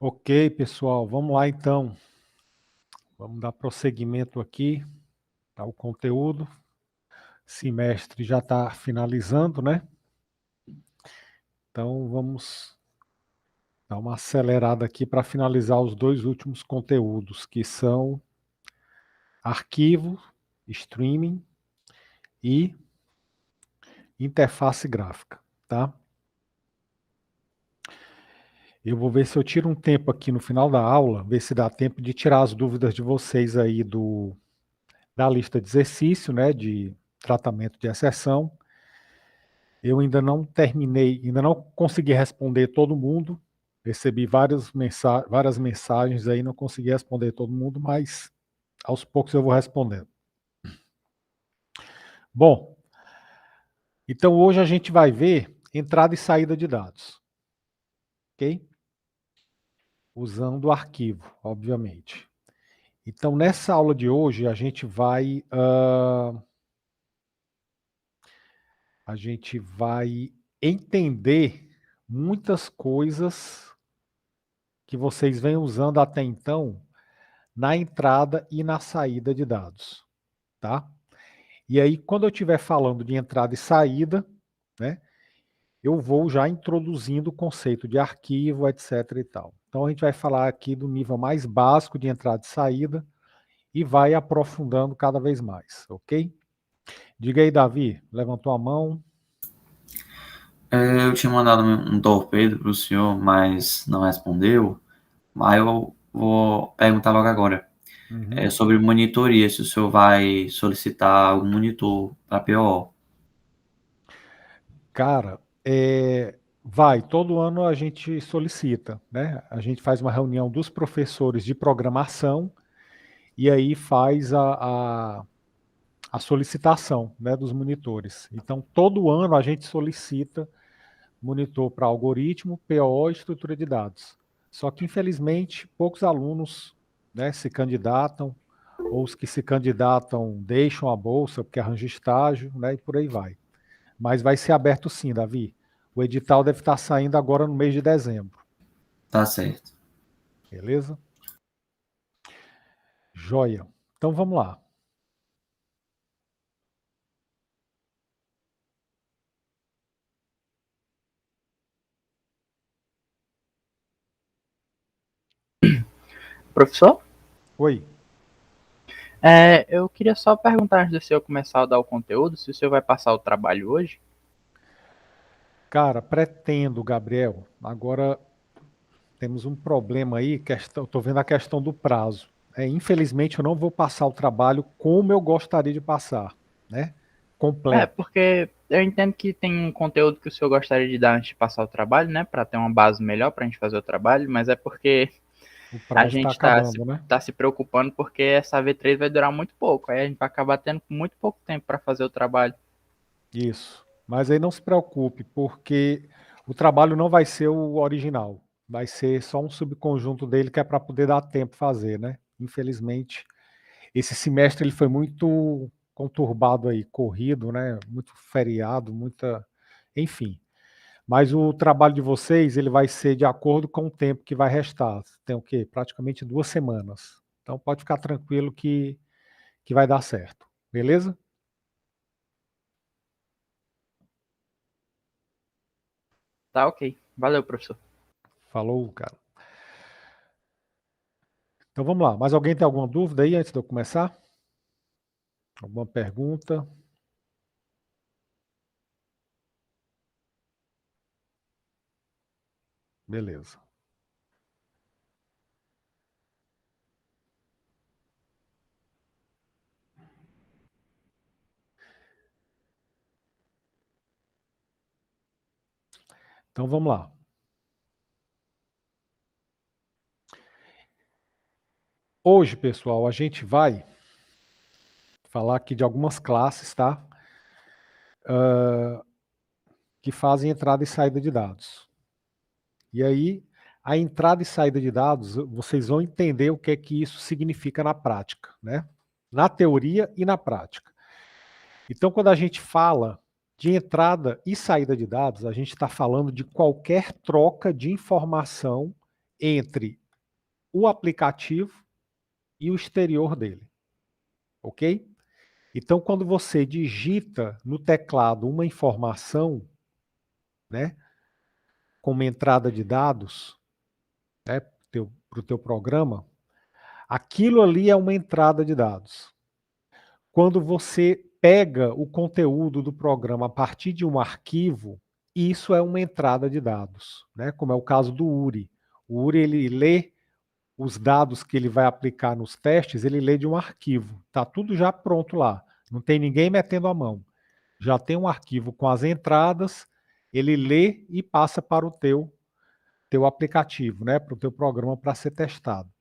Ok, pessoal, vamos lá então. Vamos dar prosseguimento aqui ao conteúdo. Semestre já está finalizando, né? Então vamos dar uma acelerada aqui para finalizar os dois últimos conteúdos, que são arquivo, streaming e interface gráfica, tá? Eu vou ver se eu tiro um tempo aqui no final da aula, ver se dá tempo de tirar as dúvidas de vocês aí da lista de exercício, né, de tratamento de exceção. Eu ainda não terminei, ainda não consegui responder todo mundo. Recebi várias mensagens aí, não consegui responder todo mundo, mas aos poucos eu vou respondendo. Bom, então hoje a gente vai ver entrada e saída de dados, ok? Usando o arquivo, obviamente. Então, nessa aula de hoje, a gente vai entender muitas coisas que vocês vêm usando até então na entrada e na saída de dados, tá? E aí, quando eu estiver falando de entrada e saída, né, eu vou já introduzindo o conceito de arquivo, etc. e tal. Então, a gente vai falar aqui do nível mais básico de entrada e saída e vai aprofundando cada vez mais, ok? Diga aí, Davi, levantou a mão. Eu tinha mandado um torpedo para o senhor, mas não respondeu. Aí eu vou perguntar logo agora. É Uhum. sobre monitoria, se o senhor vai solicitar algum monitor para PO. Cara, todo ano a gente solicita, né? A gente faz uma reunião dos professores de programação e aí faz a solicitação, né, dos monitores. Então, todo ano a gente solicita monitor para algoritmo, PO e estrutura de dados. Só que, infelizmente, poucos alunos, né, se candidatam, ou os que se candidatam deixam a bolsa porque arranjam estágio, né, e por aí vai. Mas vai ser aberto sim, Davi. O edital deve estar saindo agora no mês de dezembro. Tá certo. Beleza? Joia. Então vamos lá. Professor, Oi. eu queria só perguntar antes do senhor começar a dar o conteúdo, se o senhor vai passar o trabalho hoje. Cara, pretendo, Gabriel. Agora temos um problema aí, estou vendo a questão do prazo. Infelizmente eu não vou passar o trabalho como eu gostaria de passar, né? Completo. Porque eu entendo que tem um conteúdo que o senhor gostaria de dar antes de passar o trabalho, né, para ter uma base melhor para a gente fazer o trabalho, mas é porque O a prazo está gente está acabando, né? tá se preocupando porque essa V3 vai durar muito pouco, aí a gente vai acabar tendo muito pouco tempo para fazer o trabalho. Isso. Mas aí não se preocupe, porque o trabalho não vai ser o original. Vai ser só um subconjunto dele que é para poder dar tempo fazer, né? Infelizmente, esse semestre ele foi muito conturbado aí, corrido, né? Muito feriado, muita, enfim. Mas o trabalho de vocês, ele vai ser de acordo com o tempo que vai restar. Tem o quê? Praticamente 2 semanas. Então pode ficar tranquilo que vai dar certo. Beleza? Tá ok. Valeu, professor. Falou, cara. Então vamos lá. Mais alguém tem alguma dúvida aí antes de eu começar? Alguma pergunta? Beleza. Então vamos lá. Hoje, pessoal, a gente vai falar aqui de algumas classes, tá? Que fazem entrada e saída de dados. E aí, a entrada e saída de dados, vocês vão entender o que é que isso significa na prática, né? Na teoria e na prática. Então, quando a gente fala de entrada e saída de dados, a gente está falando de qualquer troca de informação entre o aplicativo e o exterior dele, ok? Então, quando você digita no teclado uma informação, né, como entrada de dados, né, para o teu programa, aquilo ali é uma entrada de dados. Quando você pega o conteúdo do programa a partir de um arquivo, isso é uma entrada de dados, né? Como é o caso do URI. O URI, ele lê os dados que ele vai aplicar nos testes, ele lê de um arquivo. Está tudo já pronto lá. Não tem ninguém metendo a mão. Já tem um arquivo com as entradas, ele lê e passa para o teu aplicativo, né? Para o teu programa para ser testado.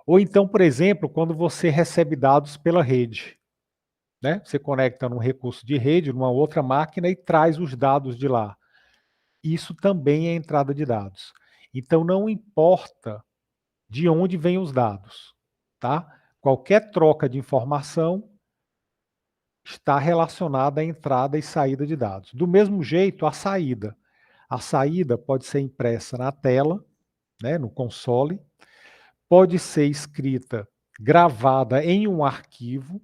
Ou então, por exemplo, quando você recebe dados pela rede. Né? Você conecta num recurso de rede, numa outra máquina e traz os dados de lá. Isso também é entrada de dados. Então, não importa de onde vêm os dados. Tá? Qualquer troca de informação está relacionada à entrada e saída de dados. Do mesmo jeito, a saída. A saída pode ser impressa na tela, né, no console, pode ser escrita, gravada em um arquivo,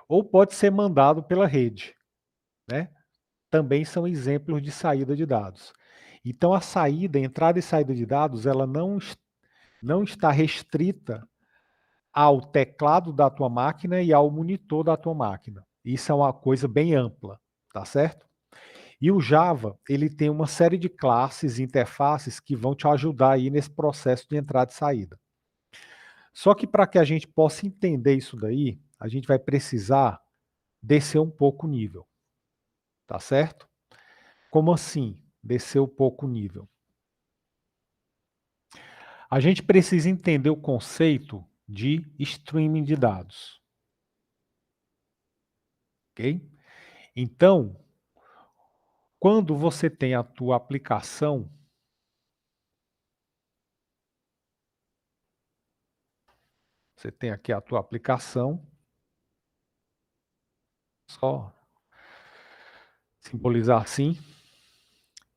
ou pode ser mandado pela rede, né? Também são exemplos de saída de dados. Então, a saída, entrada e saída de dados, ela não está restrita ao teclado da tua máquina e ao monitor da tua máquina. Isso é uma coisa bem ampla, tá certo? E o Java, ele tem uma série de classes e interfaces que vão te ajudar aí nesse processo de entrada e saída. Só que para que a gente possa entender isso daí, a gente vai precisar descer um pouco o nível, tá certo? Como assim, descer um pouco o nível? A gente precisa entender o conceito de streaming de dados. Ok? Então, quando você tem a tua aplicação, você tem aqui a tua aplicação, só simbolizar assim.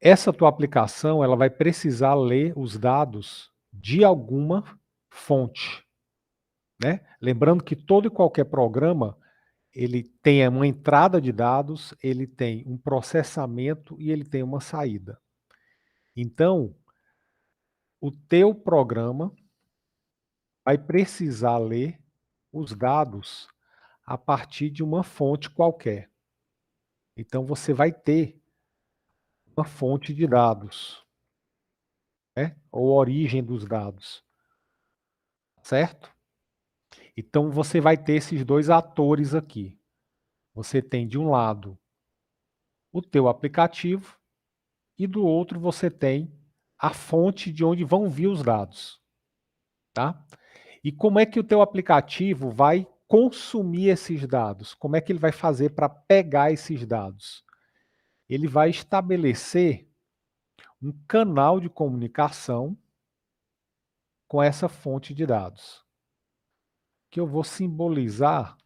Essa tua aplicação, ela vai precisar ler os dados de alguma fonte, né? Lembrando que todo e qualquer programa, ele tem uma entrada de dados, ele tem um processamento e ele tem uma saída. Então, o teu programa vai precisar ler os dados a partir de uma fonte qualquer. Então, você vai ter uma fonte de dados, né? Ou origem dos dados, certo? Então, você vai ter esses dois atores aqui. Você tem, de um lado, o teu aplicativo e do outro você tem a fonte de onde vão vir os dados, tá? E como é que o teu aplicativo vai consumir esses dados? Como é que ele vai fazer para pegar esses dados? Ele vai estabelecer um canal de comunicação com essa fonte de dados, que eu vou simbolizar.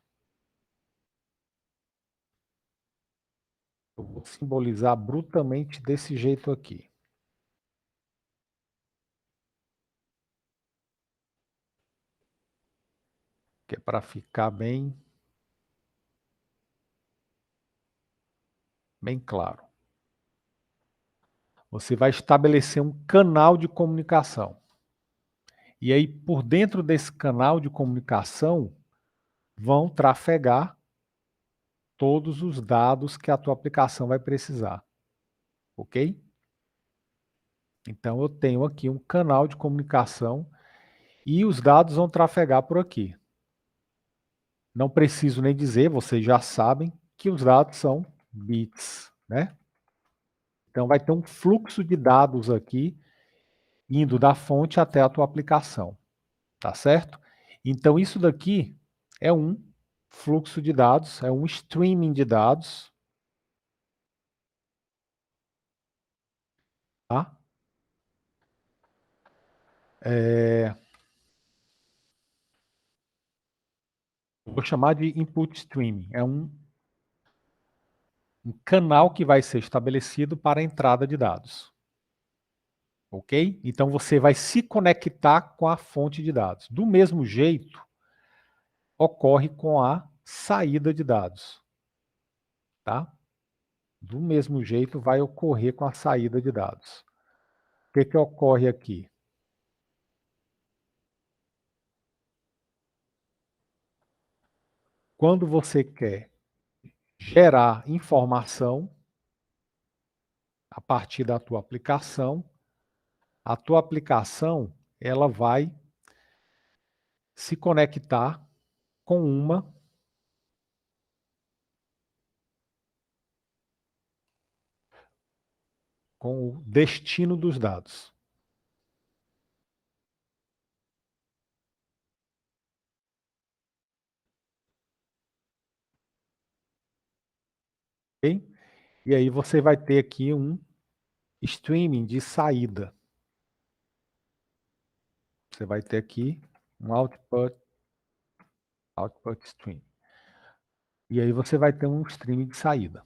Eu vou simbolizar brutamente desse jeito aqui. Que é para ficar bem claro. Você vai estabelecer um canal de comunicação. E aí, por dentro desse canal de comunicação, vão trafegar todos os dados que a tua aplicação vai precisar. Ok? Então, eu tenho aqui um canal de comunicação e os dados vão trafegar por aqui. Não preciso nem dizer, vocês já sabem que os dados são bits, né? Então, vai ter um fluxo de dados aqui indo da fonte até a tua aplicação, tá certo? Então, isso daqui é um fluxo de dados, é um streaming de dados, tá? Vou chamar de input streaming, é um canal que vai ser estabelecido para a entrada de dados, ok? Então você vai se conectar com a fonte de dados. Do mesmo jeito, ocorre com a saída de dados, tá? Do mesmo jeito vai ocorrer com a saída de dados. O que que ocorre aqui? Quando você quer gerar informação a partir da tua aplicação, a tua aplicação ela vai se conectar com com o destino dos dados. Ok? E aí você vai ter aqui um streaming de saída. Você vai ter aqui um output stream. E aí você vai ter um streaming de saída.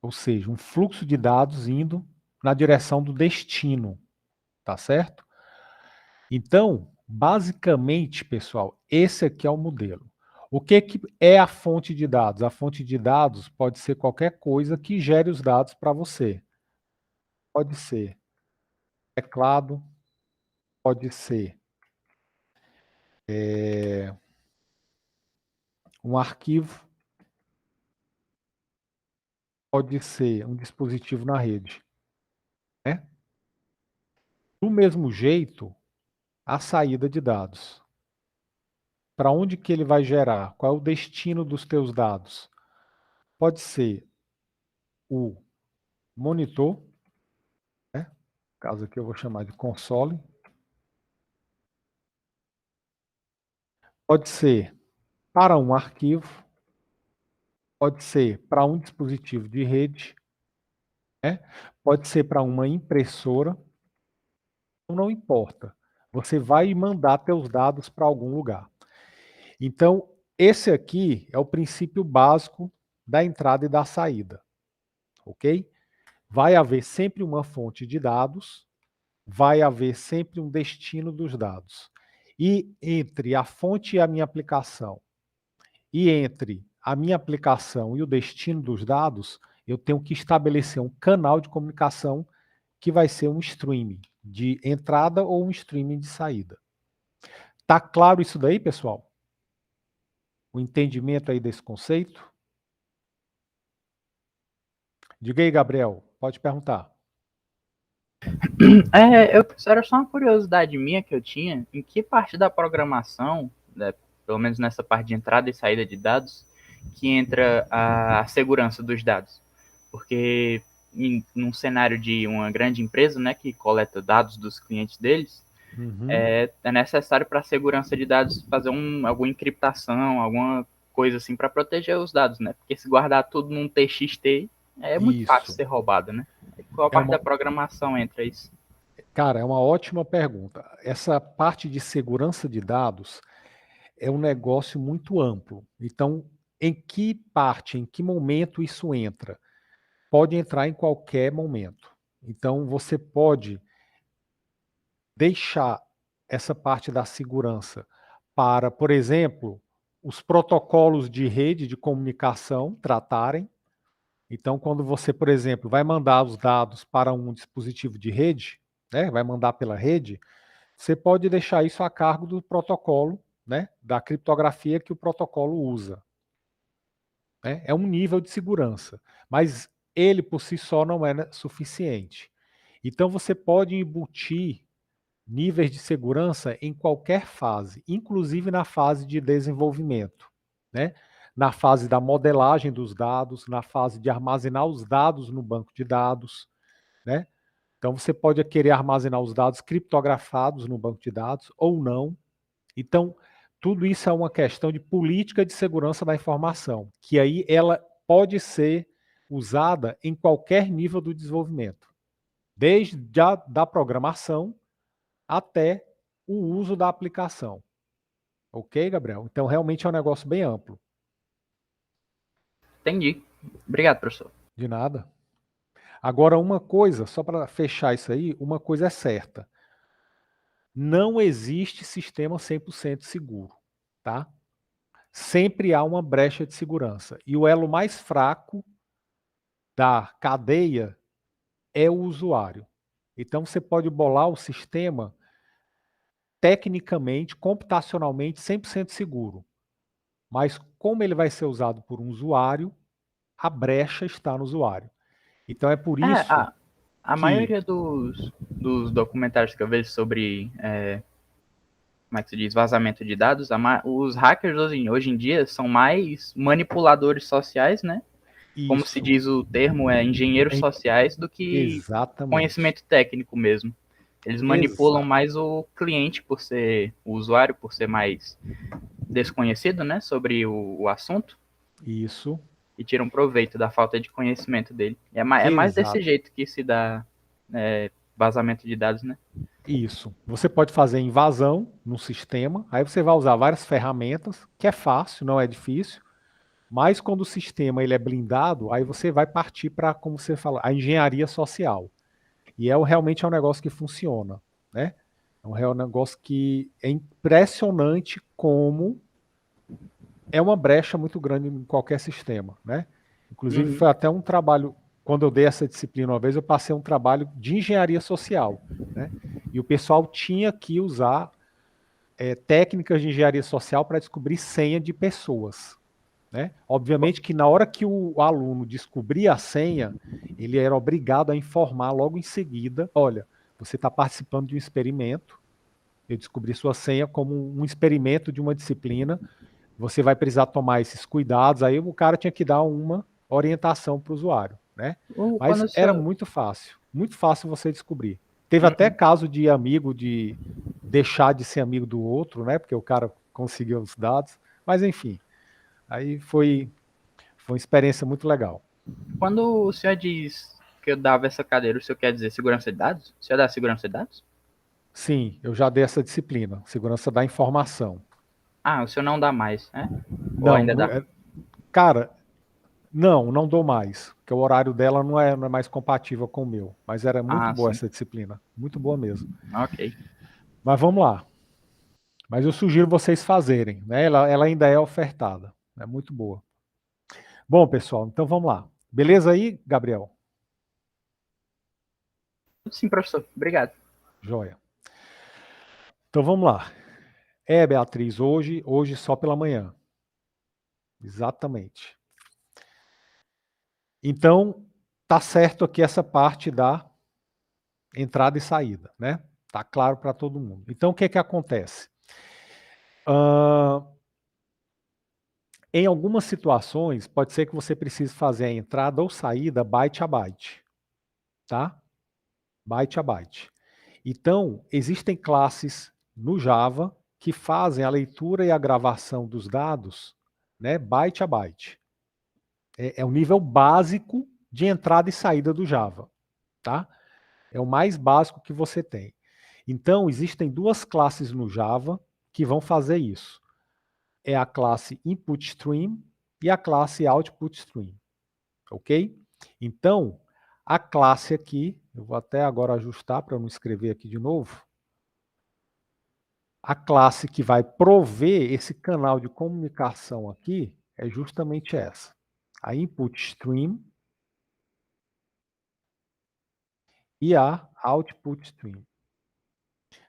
Ou seja, um fluxo de dados indo na direção do destino, tá certo? Então, basicamente, pessoal, esse aqui é o modelo. O que que é a fonte de dados? A fonte de dados pode ser qualquer coisa que gere os dados para você. Pode ser teclado, pode ser um arquivo, pode ser um dispositivo na rede, né? Do mesmo jeito, a saída de dados. Para onde que ele vai gerar? Qual é o destino dos teus dados? Pode ser o monitor, né? No caso aqui eu vou chamar de console. Pode ser para um arquivo, pode ser para um dispositivo de rede, né? Pode ser para uma impressora, não importa. Você vai mandar teus dados para algum lugar. Então, esse aqui é o princípio básico da entrada e da saída, ok? Vai haver sempre uma fonte de dados, vai haver sempre um destino dos dados. E entre a fonte e a minha aplicação, e entre a minha aplicação e o destino dos dados, eu tenho que estabelecer um canal de comunicação que vai ser um streaming de entrada ou um streaming de saída. Tá claro isso daí, pessoal? O entendimento aí desse conceito? Diga aí, Gabriel, pode perguntar. Era só uma curiosidade minha que eu tinha, em que parte da programação, né, pelo menos nessa parte de entrada e saída de dados, que entra a segurança dos dados. Porque num cenário de uma grande empresa, né, que coleta dados dos clientes deles, é necessário para a segurança de dados fazer alguma encriptação, alguma coisa assim para proteger os dados, né? Porque se guardar tudo num TXT, é muito fácil Isso. ser roubado, né? Qual a parte da programação entra isso? Cara, é uma ótima pergunta. Essa parte de segurança de dados é um negócio muito amplo. Então, em que parte, em que momento isso entra? Pode entrar em qualquer momento. Então, você pode deixar essa parte da segurança para, por exemplo, os protocolos de rede de comunicação tratarem. Então, quando você, por exemplo, vai mandar os dados para um dispositivo de rede, né, vai mandar pela rede, você pode deixar isso a cargo do protocolo, né, da criptografia que o protocolo usa. Né? É um nível de segurança, mas ele por si só não é suficiente. Então você pode embutir níveis de segurança em qualquer fase, inclusive na fase de desenvolvimento, né? Na fase da modelagem dos dados, na fase de armazenar os dados no banco de dados, né? Então você pode querer armazenar os dados criptografados no banco de dados ou não. Então, tudo isso é uma questão de política de segurança da informação, que aí ela pode ser usada em qualquer nível do desenvolvimento, desde da programação até o uso da aplicação. Ok, Gabriel? Então, realmente é um negócio bem amplo. Entendi. Obrigado, professor. De nada. Agora, uma coisa, só para fechar isso aí, uma coisa é certa. Não existe sistema 100% seguro, tá? Sempre há uma brecha de segurança. E o elo mais fraco da cadeia é o usuário. Então, você pode bolar o sistema tecnicamente, computacionalmente, 100% seguro. Mas como ele vai ser usado por um usuário, a brecha está no usuário. Então, é por É, isso a que... maioria dos documentários que eu vejo sobre, como é que se diz, vazamento de dados, os hackers hoje em dia são mais manipuladores sociais, né? Como se Isso, diz o termo, engenheiros sociais, do que exatamente. conhecimento técnico mesmo. Eles manipulam mais o cliente por ser o usuário, por ser mais desconhecido, né, sobre o assunto, Isso, e tiram proveito da falta de conhecimento dele. É mais desse exato. jeito que se dá vazamento de dados, né? Isso. Você pode fazer invasão no sistema, aí você vai usar várias ferramentas, que é fácil, não é difícil, mas quando o sistema ele é blindado, aí você vai partir para, como você fala, a engenharia social. E realmente é um negócio que funciona, né? É um real negócio que é impressionante como é uma brecha muito grande em qualquer sistema, né? Inclusive foi até um trabalho, quando eu dei essa disciplina uma vez, eu passei um trabalho de engenharia social, né? E o pessoal tinha que usar técnicas de engenharia social para descobrir senha de pessoas, né? Obviamente que na hora que o aluno descobria a senha, ele era obrigado a informar logo em seguida, olha, você está participando de um experimento, eu descobri sua senha como um experimento de uma disciplina, você vai precisar tomar esses cuidados, aí o cara tinha que dar uma orientação para o usuário, né? Quando Mas o era senhor... muito fácil você descobrir. Teve até caso de amigo de deixar de ser amigo do outro, né? Porque o cara conseguiu os dados, mas enfim, aí foi uma experiência muito legal. Quando o senhor diz que eu dava essa cadeira, o senhor quer dizer segurança de dados? O senhor dá segurança de dados? Sim, eu já dei essa disciplina, segurança da informação. Ah, o senhor não dá mais, né? Ou Não, ainda dá? cara, não dou mais, porque o horário dela não é mais compatível com o meu. Mas era muito Ah, boa sim. essa disciplina, muito boa mesmo. Ok. Mas vamos lá. Mas eu sugiro vocês fazerem, né? Ela ainda é ofertada, é muito boa. Bom, pessoal, então vamos lá. Beleza aí, Gabriel? Sim, professor. Obrigado. Joia. Então vamos lá. Beatriz, hoje só pela manhã. Exatamente. Então, tá certo aqui essa parte da entrada e saída, né? Tá claro para todo mundo. Então, o que que acontece? Em algumas situações, pode ser que você precise fazer a entrada ou saída byte a byte, tá? Byte a byte. Então, existem classes no Java que fazem a leitura e a gravação dos dados, né, byte a byte. É o nível básico de entrada e saída do Java, tá? É o mais básico que você tem. Então, existem duas classes no Java que vão fazer isso. É a classe InputStream e a classe OutputStream, ok? Então, a classe aqui, eu vou até agora ajustar para eu não escrever aqui de novo. A classe que vai prover esse canal de comunicação aqui é justamente essa. A InputStream e a OutputStream.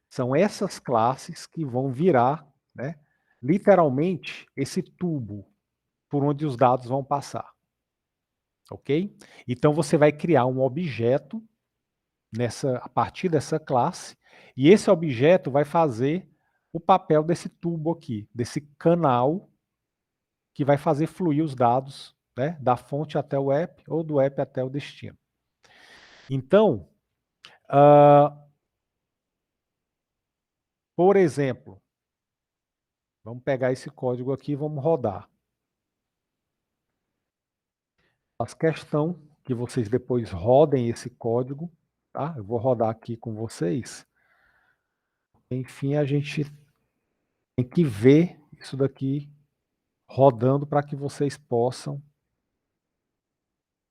São essas classes que vão virar, né, literalmente, esse tubo por onde os dados vão passar. Ok? Então você vai criar um objeto a partir dessa classe, e esse objeto vai fazer o papel desse tubo aqui, desse canal que vai fazer fluir os dados, né, da fonte até o app ou do app até o destino. Então, por exemplo, vamos pegar esse código aqui e vamos rodar. Faço questão que vocês depois rodem esse código, tá? Eu vou rodar aqui com vocês. Enfim, a gente tem que ver isso daqui rodando para que vocês possam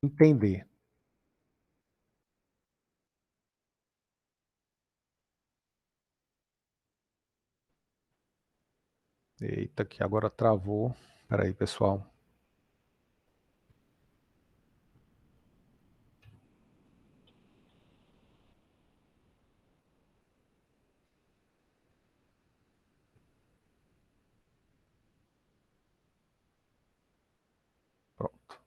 entender. Eita, que agora travou. Espera aí, pessoal. Pronto.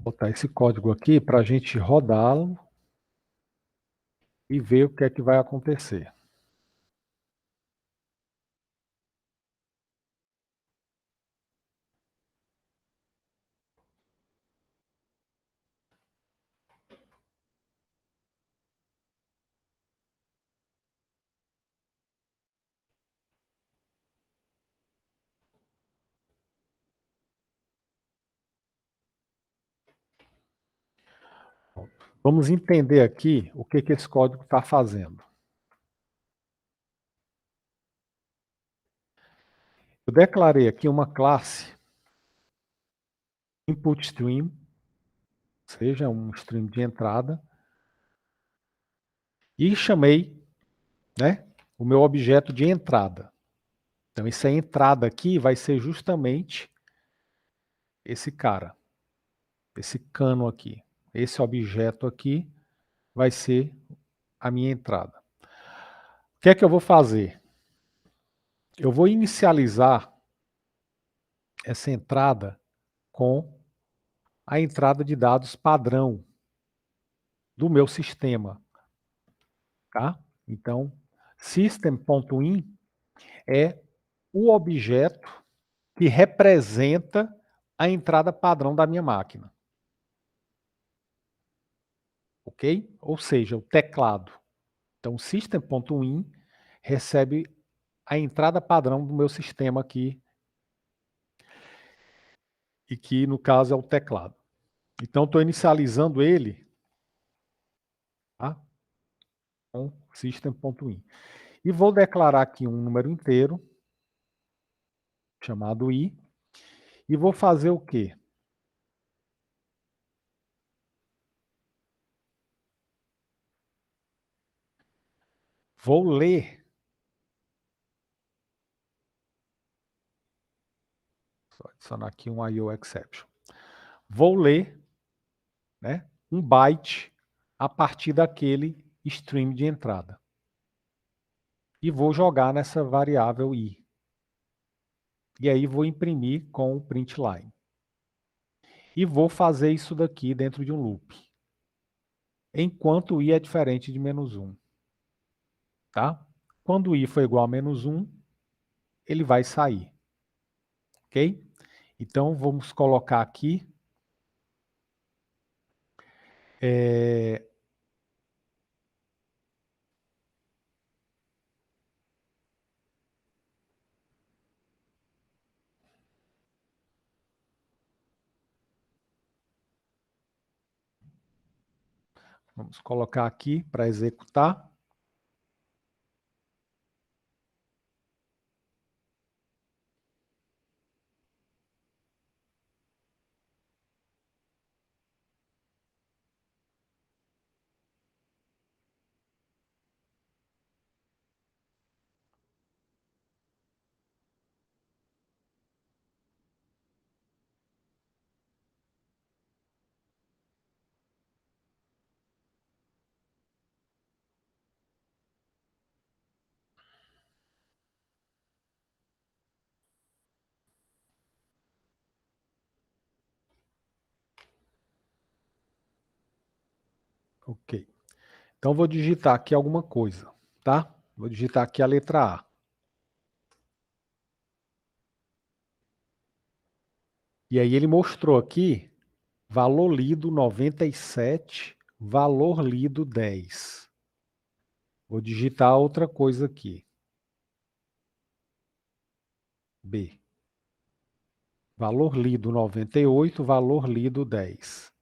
Vou botar esse código aqui para a gente rodá-lo e ver o que é que vai acontecer. Vamos entender aqui o que esse código está fazendo. Eu declarei aqui uma classe input stream, ou seja, um stream de entrada, e chamei, né, o meu objeto de entrada. Então, essa entrada aqui vai ser justamente esse cara, esse cano aqui. Esse objeto aqui vai ser a minha entrada. O que é que eu vou fazer? Eu vou inicializar essa entrada com a entrada de dados padrão do meu sistema. Tá? Então, system.in é o objeto que representa a entrada padrão da minha máquina. Ok? Ou seja, o teclado. Então, system.in recebe a entrada padrão do meu sistema aqui, e que no caso é o teclado. Então, estou inicializando ele, tá? Com system.in. E vou declarar aqui um número inteiro, chamado i, e vou fazer o quê? Vou ler. Só adicionar aqui um IO exception. Vou ler, né, um byte a partir daquele stream de entrada. E vou jogar nessa variável i. E aí vou imprimir com o println. E vou fazer isso daqui dentro de um loop. Enquanto i é diferente de -1. Tá? Quando i for igual a -1, ele vai sair. Ok? Então, vamos colocar aqui. Vamos colocar aqui para executar. Ok. Então, vou digitar aqui alguma coisa, tá? Vou digitar aqui a letra A. E aí ele mostrou aqui, valor lido 97, valor lido 10. Vou digitar outra coisa aqui. B. Valor lido 98, valor lido 10.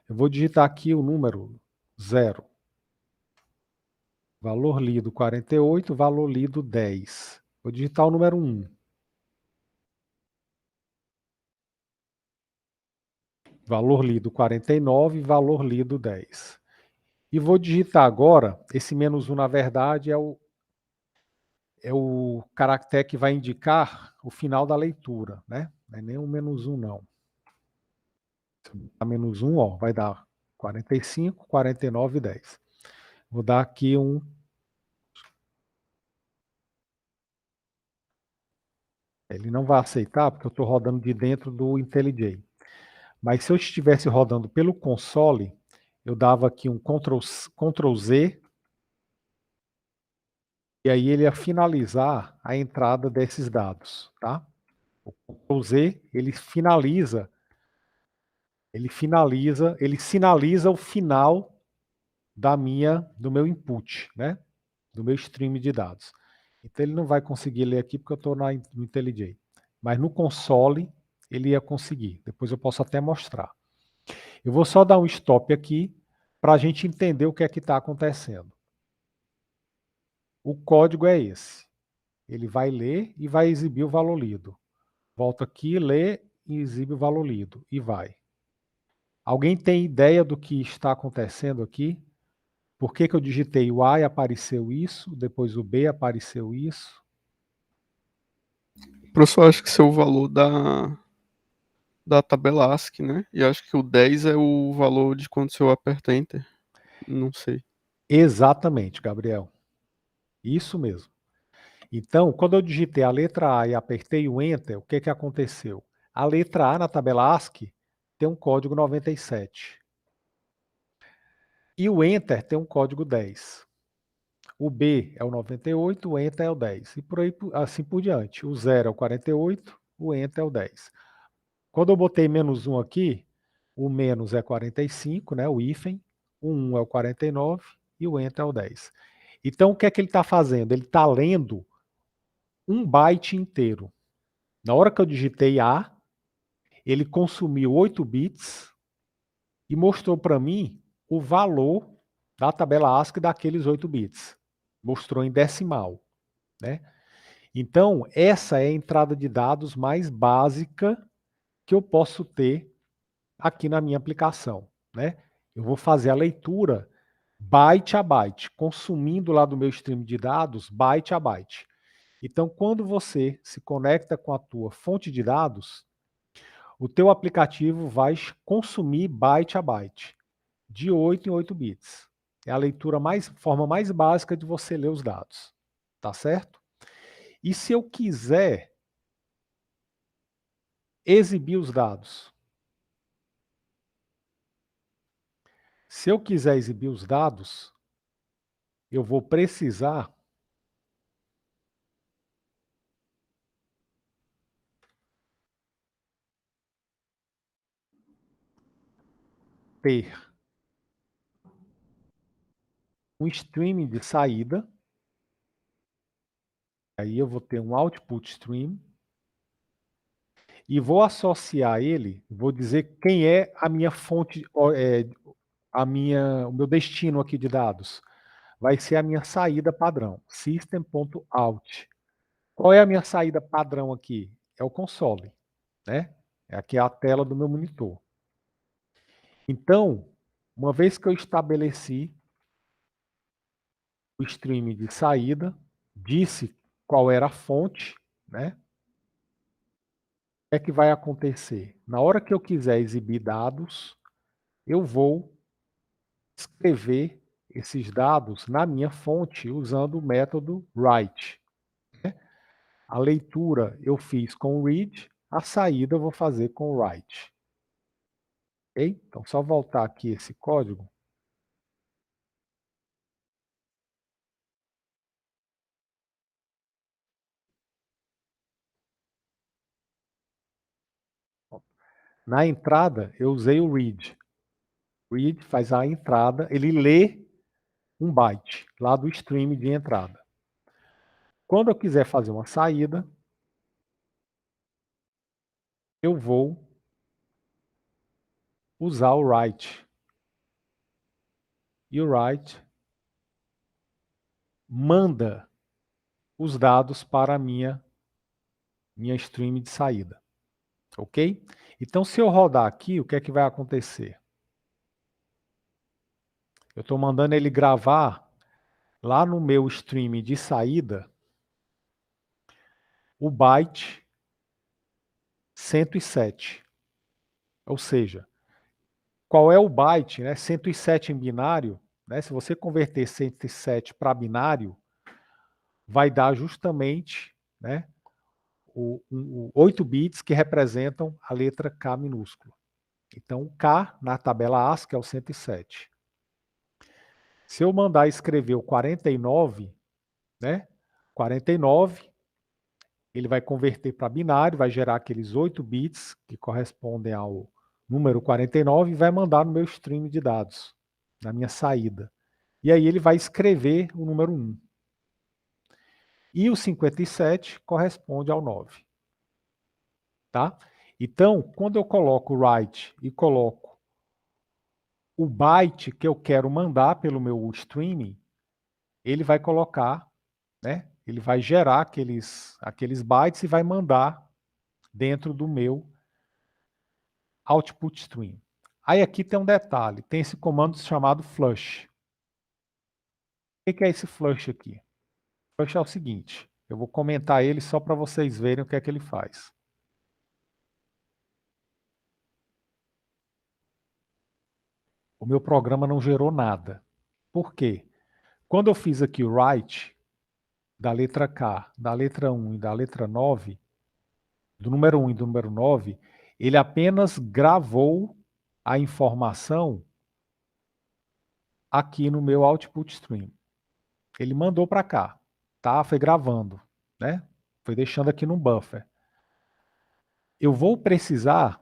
Eu vou digitar aqui o número 0. Valor lido 48, valor lido 10. Vou digitar o número 1. Valor lido 49, valor lido 10. E vou digitar agora, esse -1, na verdade, é o caractere que vai indicar o final da leitura, né? Não é nem um -1, não. A -1, ó, vai dar 45, 49 e 10. Vou dar aqui um... Ele não vai aceitar, porque eu estou rodando de dentro do IntelliJ. Mas se eu estivesse rodando pelo console, eu dava aqui um Ctrl Z, e aí ele ia finalizar a entrada desses dados, tá? O Ctrl Z, ele sinaliza o final do meu input, né? Do meu stream de dados. Então ele não vai conseguir ler aqui porque eu estou no IntelliJ. Mas no console ele ia conseguir. Depois eu posso até mostrar. Eu vou só dar um stop aqui para a gente entender o que é que está acontecendo. O código é esse. Ele vai ler e vai exibir o valor lido. Volta aqui, lê e exibe o valor lido. E vai. Alguém tem ideia do que está acontecendo aqui? Por que eu digitei o A e apareceu isso, depois o B apareceu isso? Professor, acho que esse é o valor da tabela ASCII, né? E acho que o 10 é o valor de quando o senhor aperta Enter. Não sei. Exatamente, Gabriel. Isso mesmo. Então, quando eu digitei a letra A e apertei o Enter, o que aconteceu? A letra A na tabela ASCII tem um código 97. E o Enter tem um código 10. O B é o 98, o Enter é o 10. E por aí, assim por diante. O 0 é o 48, o Enter é o 10. Quando eu botei -1 aqui, o menos é 45, né, o hífen, o 1 é o 49 e o Enter é o 10. Então, o que é que ele está fazendo? Ele está lendo um byte inteiro. Na hora que eu digitei A, ele consumiu 8 bits e mostrou para mim o valor da tabela ASCII daqueles 8 bits. Mostrou em decimal, né? Então, essa é a entrada de dados mais básica que eu posso ter aqui na minha aplicação, né? Eu vou fazer a leitura byte a byte, consumindo lá do meu stream de dados byte a byte. Então, quando você se conecta com a tua fonte de dados, o teu aplicativo vai consumir byte a byte, de 8 em 8 bits. É a forma mais básica de você ler os dados, tá certo? E se eu quiser exibir os dados? Se eu quiser exibir os dados, eu vou precisar ter um stream de saída. Aí eu vou ter um output stream e vou associar ele, vou dizer quem é a minha fonte, o meu destino aqui de dados. Vai ser a minha saída padrão, system.out. Qual é a minha saída padrão aqui? É o console, né? Aqui é a tela do meu monitor. Então, uma vez que eu estabeleci o stream de saída, disse qual era a fonte, né? O que é que vai acontecer? Na hora que eu quiser exibir dados, eu vou escrever esses dados na minha fonte usando o método write. A leitura eu fiz com o read, a saída eu vou fazer com o write. Ok? Então, só voltar aqui esse código. Na entrada, eu usei o read. Read faz a entrada, ele lê um byte lá do stream de entrada. Quando eu quiser fazer uma saída, eu vou usar o write. E o write manda os dados para a minha stream de saída. Ok? Então, se eu rodar aqui, o que é que vai acontecer? Eu estou mandando ele gravar lá no meu stream de saída o byte 107. Ou seja, qual é o byte, né? 107 em binário, né? Se você converter 107 para binário, vai dar justamente, né, 8 bits que representam a letra K minúscula. Então, o K na tabela ASCII é o 107. Se eu mandar escrever o 49, né? 49, ele vai converter para binário, vai gerar aqueles 8 bits que correspondem ao número 49 e vai mandar no meu stream de dados, na minha saída. E aí ele vai escrever o número 1. E o 57 corresponde ao 9. Tá? Então, quando eu coloco o write e coloco o byte que eu quero mandar pelo meu streaming, ele vai colocar, né? Ele vai gerar aqueles bytes e vai mandar dentro do meu output stream. Aí aqui tem um detalhe, tem esse comando chamado flush. O que é esse flush aqui? Flush é o seguinte, eu vou comentar ele só para vocês verem o que é que ele faz. O meu programa não gerou nada. Por quê? Quando eu fiz aqui o write da letra K, da letra 1 e da letra 9, do número 1 e do número 9, ele apenas gravou a informação aqui no meu output stream. Ele mandou para cá, tá? Foi gravando, né? Foi deixando aqui no buffer. Eu vou precisar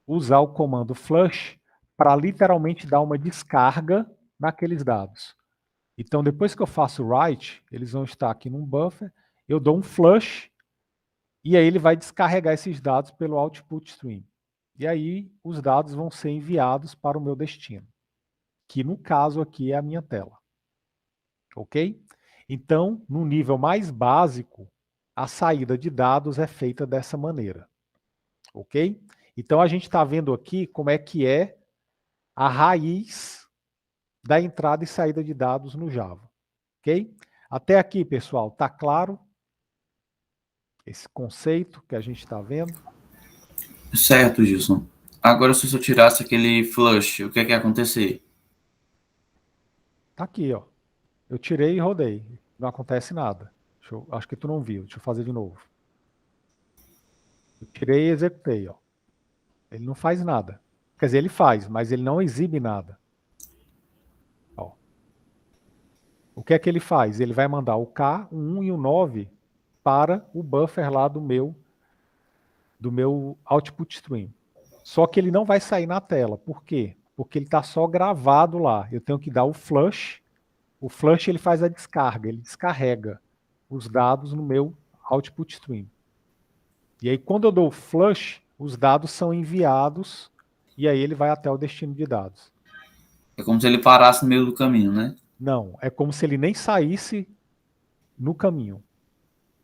usar o comando flush para literalmente dar uma descarga naqueles dados. Então, depois que eu faço o write, eles vão estar aqui num buffer, eu dou um flush, e aí ele vai descarregar esses dados pelo output stream. E aí os dados vão ser enviados para o meu destino, que no caso aqui é a minha tela. Ok? Então, no nível mais básico, a saída de dados é feita dessa maneira. Ok? Então, a gente está vendo aqui como é que é a raiz da entrada e saída de dados no Java. Ok? Até aqui, pessoal, está claro esse conceito que a gente está vendo? Certo, Gilson. Agora, se eu tirasse aquele flush, o que é que ia acontecer? Está aqui, ó. Eu tirei e rodei. Não acontece nada. Acho que tu não viu. Deixa eu fazer de novo. Eu tirei e executei, ó. Ele não faz nada. Quer dizer, ele faz, mas ele não exibe nada. Ó. O que é que ele faz? Ele vai mandar o K, o 1 e o 9 para o buffer lá do meu output stream. Só que ele não vai sair na tela. Por quê? Porque ele está só gravado lá. Eu tenho que dar o flush. O flush ele faz a descarga, ele descarrega os dados no meu output stream. E aí quando eu dou o flush, os dados são enviados e aí ele vai até o destino de dados. É como se ele parasse no meio do caminho, né? Não, é como se ele nem saísse no caminho.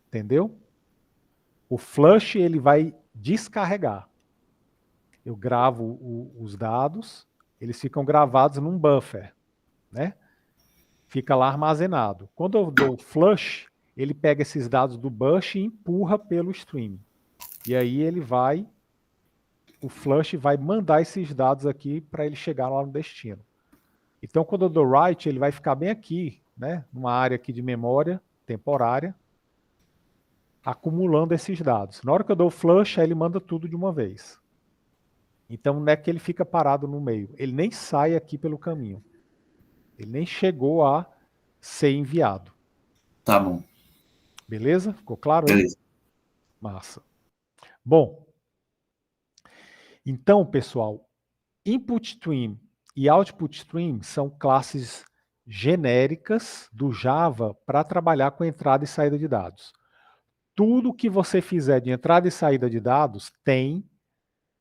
Entendeu? O flush ele vai descarregar. Eu gravo os dados, eles ficam gravados num buffer, né? Fica lá armazenado. Quando eu dou o flush, ele pega esses dados do bush e empurra pelo stream. E aí o flush vai mandar esses dados aqui para ele chegar lá no destino. Então, quando eu dou write, ele vai ficar bem aqui, né? Numa área aqui de memória temporária, acumulando esses dados. Na hora que eu dou o flush, aí ele manda tudo de uma vez. Então, não é que ele fica parado no meio. Ele nem sai aqui pelo caminho. Ele nem chegou a ser enviado. Tá bom. Beleza? Ficou claro aí? Beleza. Massa. Bom, então, pessoal, input stream e output stream são classes genéricas do Java para trabalhar com entrada e saída de dados. Tudo que você fizer de entrada e saída de dados tem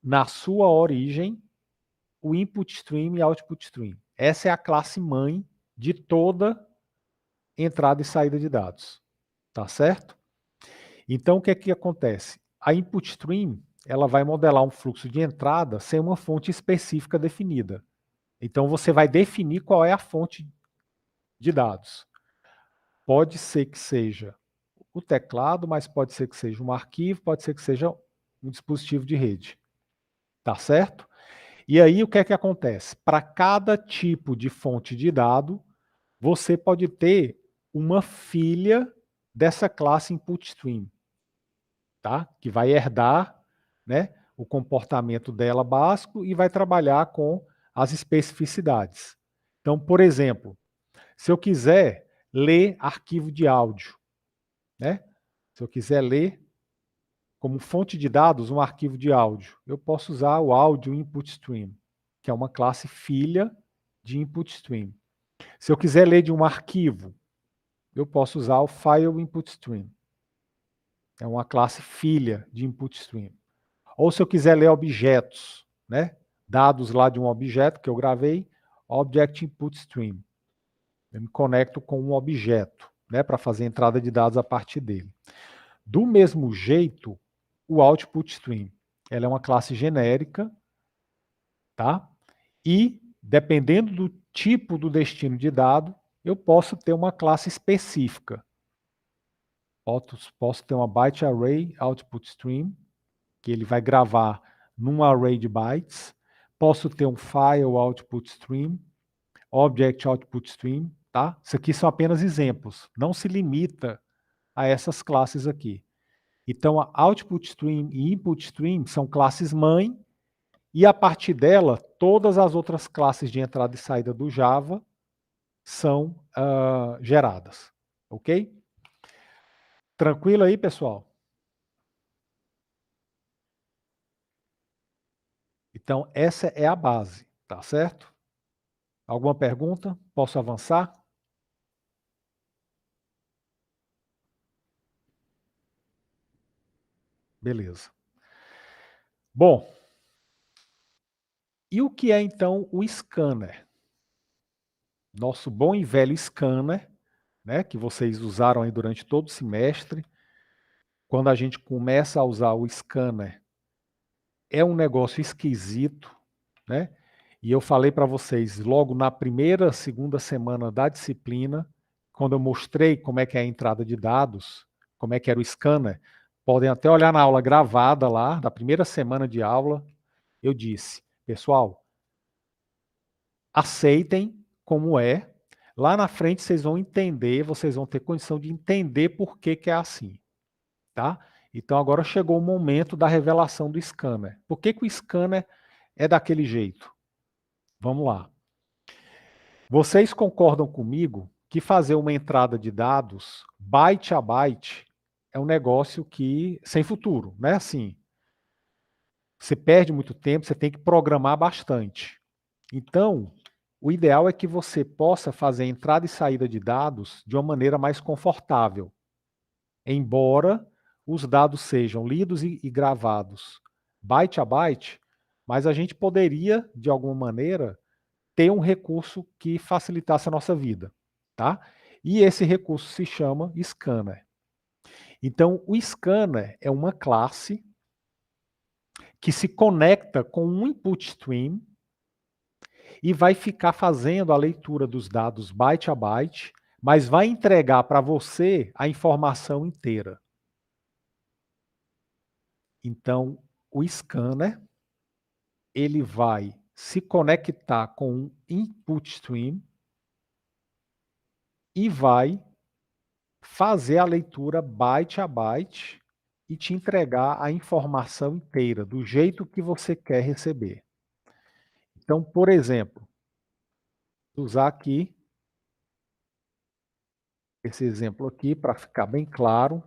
na sua origem o input stream e output stream. Essa é a classe mãe de toda entrada e saída de dados. Tá certo? Então, o que é que acontece? A input stream, ela vai modelar um fluxo de entrada sem uma fonte específica definida. Então, você vai definir qual é a fonte de dados. Pode ser que seja o teclado, mas pode ser que seja um arquivo, pode ser que seja um dispositivo de rede. Tá certo? E aí, o que é que acontece? Para cada tipo de fonte de dado, você pode ter uma filha dessa classe InputStream, tá? Que vai herdar, né, o comportamento dela básico e vai trabalhar com as especificidades. Então, por exemplo, se eu quiser ler arquivo de áudio, né? Se eu quiser ler como fonte de dados um arquivo de áudio, eu posso usar o Audio Input Stream, que é uma classe filha de Input Stream. Se eu quiser ler de um arquivo, eu posso usar o File Input Stream. É uma classe filha de Input Stream. Ou se eu quiser ler objetos, né? Dados lá de um objeto que eu gravei, Object Input Stream. Eu me conecto com um objeto, né, para fazer entrada de dados a partir dele. Do mesmo jeito, o Output Stream. Ela é uma classe genérica, tá? E, dependendo do tipo do destino de dado, eu posso ter uma classe específica. Posso ter uma Byte Array Output Stream, que ele vai gravar num array de bytes. Posso ter um File Output Stream, Object Output Stream, tá? Isso aqui são apenas exemplos. Não se limita a essas classes aqui. Então, a Output Stream e Input Stream são classes mãe, e a partir dela, todas as outras classes de entrada e saída do Java são geradas. Ok? Tranquilo aí, pessoal? Então, essa é a base, tá certo? Alguma pergunta? Posso avançar? Beleza. Bom, e o que é então o scanner? Nosso bom e velho scanner, né, que vocês usaram aí durante todo o semestre. Quando a gente começa a usar o scanner, é um negócio esquisito, né? E eu falei para vocês logo na primeira, segunda semana da disciplina, quando eu mostrei como é que é a entrada de dados, como é que era o scanner, podem até olhar na aula gravada lá, da primeira semana de aula, eu disse, pessoal, aceitem como é, lá na frente vocês vão entender, vocês vão ter condição de entender por que que é assim, tá? Então agora chegou o momento da revelação do scanner. Por que que o scanner é daquele jeito? Vamos lá. Vocês concordam comigo que fazer uma entrada de dados byte a byte é um negócio que sem futuro, né? Assim, você perde muito tempo, você tem que programar bastante. Então, o ideal é que você possa fazer entrada e saída de dados de uma maneira mais confortável, embora os dados sejam lidos e gravados byte a byte, mas a gente poderia, de alguma maneira, ter um recurso que facilitasse a nossa vida, tá? E esse recurso se chama scanner. Então, o scanner é uma classe que se conecta com um input stream e vai ficar fazendo a leitura dos dados byte a byte, mas vai entregar para você a informação inteira. Então, o scanner ele vai se conectar com um input stream e vai fazer a leitura byte a byte e te entregar a informação inteira, do jeito que você quer receber. Então, por exemplo, vou usar aqui esse exemplo aqui para ficar bem claro.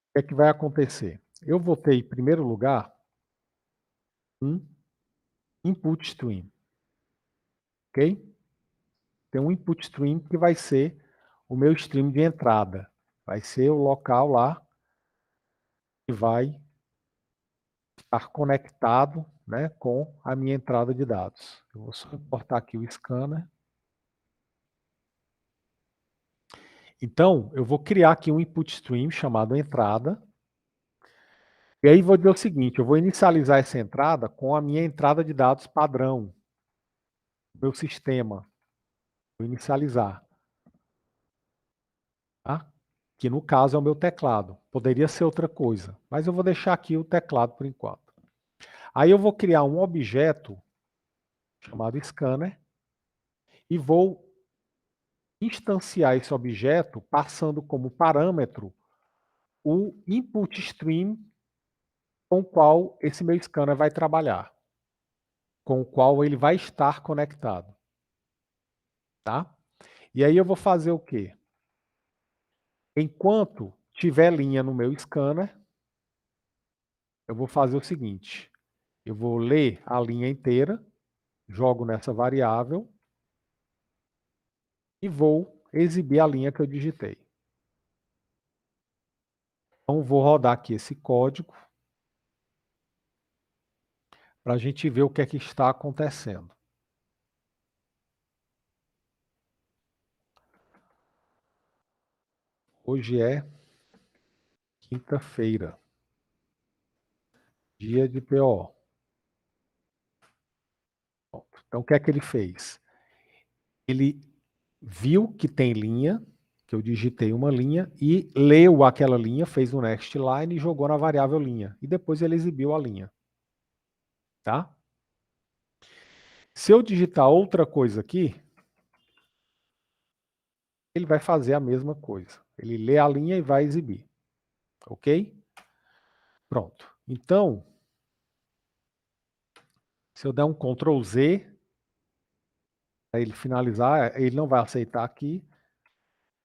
O que é que vai acontecer? Eu vou ter, em primeiro lugar, um input stream. Ok? Tem um input stream que vai ser o meu stream de entrada. Vai ser o local lá que vai estar conectado, né, com a minha entrada de dados. Eu vou só importar aqui o scanner. Então, eu vou criar aqui um input stream chamado entrada. E aí vou dizer o seguinte, eu vou inicializar essa entrada com a minha entrada de dados padrão, meu sistema. Vou inicializar. Tá? Que no caso é o meu teclado. Poderia ser outra coisa, mas eu vou deixar aqui o teclado por enquanto. Aí eu vou criar um objeto chamado scanner e vou instanciar esse objeto passando como parâmetro o input stream com o qual esse meu scanner vai trabalhar, com o qual ele vai estar conectado. Tá? E aí eu vou fazer o quê? Enquanto tiver linha no meu scanner, eu vou fazer o seguinte, eu vou ler a linha inteira, jogo nessa variável e vou exibir a linha que eu digitei. Então, vou rodar aqui esse código para a gente ver o que é que está acontecendo. Hoje é quinta-feira, dia de PO. Então, o que é que ele fez? Ele viu que tem linha, que eu digitei uma linha, e leu aquela linha, fez um next line e jogou na variável linha. E depois ele exibiu a linha. Tá? Se eu digitar outra coisa aqui, ele vai fazer a mesma coisa. Ele lê a linha e vai exibir. Ok? Pronto. Então, se eu der um Ctrl Z, para ele finalizar, ele não vai aceitar aqui.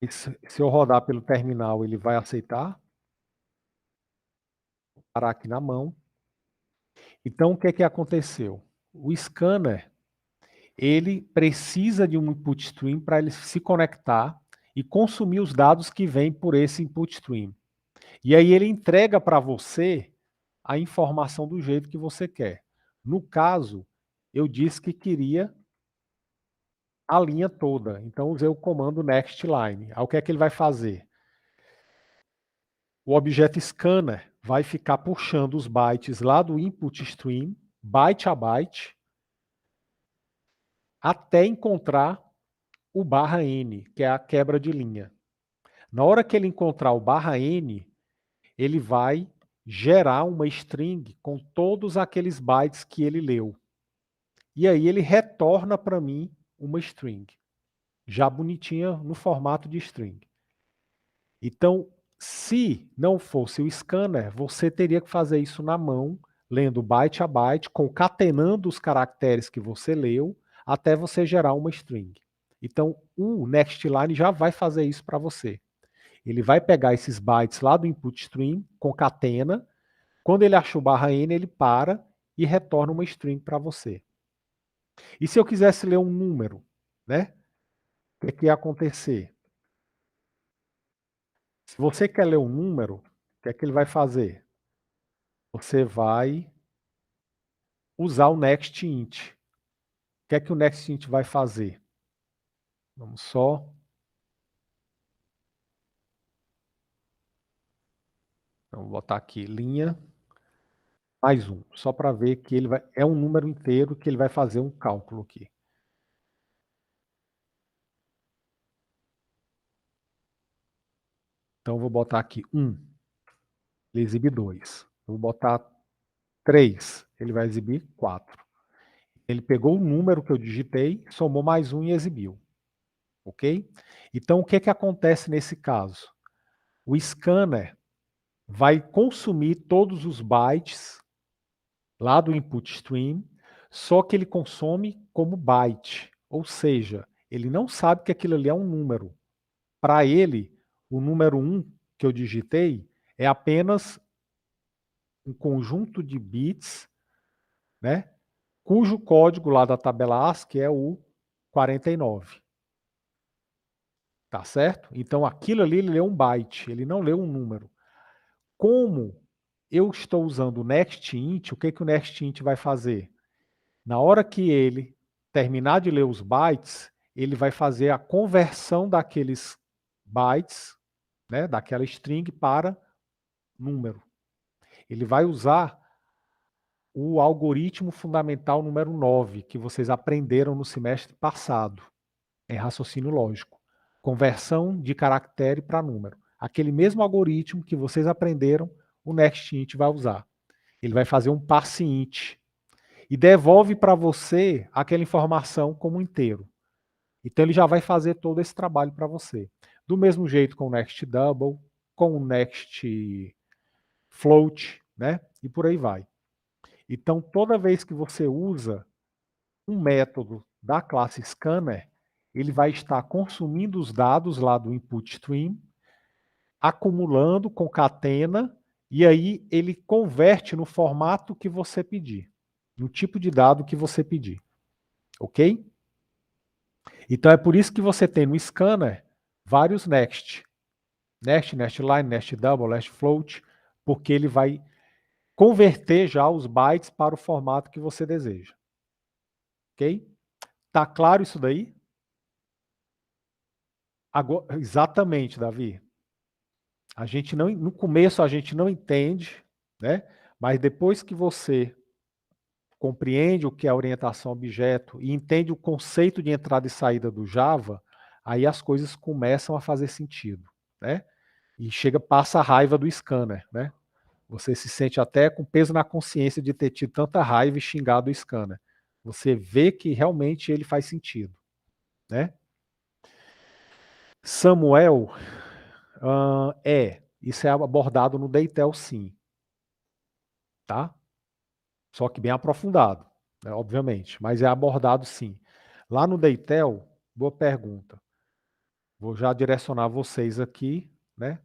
E se eu rodar pelo terminal, ele vai aceitar. Vou parar aqui na mão. Então, o que é que aconteceu? O scanner, ele precisa de um input stream para ele se conectar e consumir os dados que vêm por esse input stream. E aí ele entrega para você a informação do jeito que você quer. No caso, eu disse que queria a linha toda. Então, usei o comando next line. Aí, o que é que ele vai fazer? O objeto scanner vai ficar puxando os bytes lá do input stream, byte a byte, até encontrar o /n, que é a quebra de linha. Na hora que ele encontrar o /n, ele vai gerar uma string com todos aqueles bytes que ele leu. E aí ele retorna para mim uma string, já bonitinha no formato de string. Então, se não fosse o scanner, você teria que fazer isso na mão, lendo byte a byte, concatenando os caracteres que você leu, até você gerar uma string. Então, o NextLine já vai fazer isso para você. Ele vai pegar esses bytes lá do input stream, concatena, quando ele achou /n, ele para e retorna uma string para você. E se eu quisesse ler um número, né? O que ia acontecer? Se você quer ler um número, o que é que ele vai fazer? Você vai usar o nextInt. O que é que o nextInt vai fazer? Vamos só... Então, vou botar aqui linha mais um, só para ver que ele vai... É um número inteiro que ele vai fazer um cálculo aqui. Então, eu vou botar aqui 1. Ele exibe 2. Eu vou botar 3. Ele vai exibir 4. Ele pegou o número que eu digitei, somou mais um e exibiu. Ok? Então, o que é que acontece nesse caso? O scanner vai consumir todos os bytes lá do input stream, só que ele consome como byte. Ou seja, ele não sabe que aquilo ali é um número. Para ele, o número 1 que eu digitei é apenas um conjunto de bits, né, cujo código lá da tabela ASCII é o 49. Tá certo? Então, aquilo ali, ele leu um byte, ele não leu um número. Como eu estou usando o NextInt, o que o NextInt vai fazer? Na hora que ele terminar de ler os bytes, ele vai fazer a conversão daqueles bytes, né, daquela string para número. Ele vai usar o algoritmo fundamental número 9, que vocês aprenderam no semestre passado, em raciocínio lógico. Conversão de caractere para número. Aquele mesmo algoritmo que vocês aprenderam, o NextInt vai usar. Ele vai fazer um parseInt e devolve para você aquela informação como inteiro. Então ele já vai fazer todo esse trabalho para você. Do mesmo jeito com o NextDouble, com o NextFloat, né? E por aí vai. Então toda vez que você usa um método da classe Scanner, ele vai estar consumindo os dados lá do input stream, acumulando, concatena, e aí ele converte no formato que você pedir, no tipo de dado que você pedir. Ok? Então é por isso que você tem no scanner vários next. Next, nestline, nestdouble, nestfloat, porque ele vai converter já os bytes para o formato que você deseja. Ok? Tá claro isso daí? Agora, exatamente, Davi. A gente não, no começo a gente não entende, né? Mas depois que você compreende o que é a orientação a objeto e entende o conceito de entrada e saída do Java, aí as coisas começam a fazer sentido, né? E passa a raiva do scanner, né? Você se sente até com peso na consciência de ter tido tanta raiva e xingado o scanner. Você vê que realmente ele faz sentido, né? Samuel, isso é abordado no Deitel sim, tá? Só que bem aprofundado, né, obviamente, mas é abordado sim. Lá no Deitel, boa pergunta. Vou já direcionar vocês aqui, né?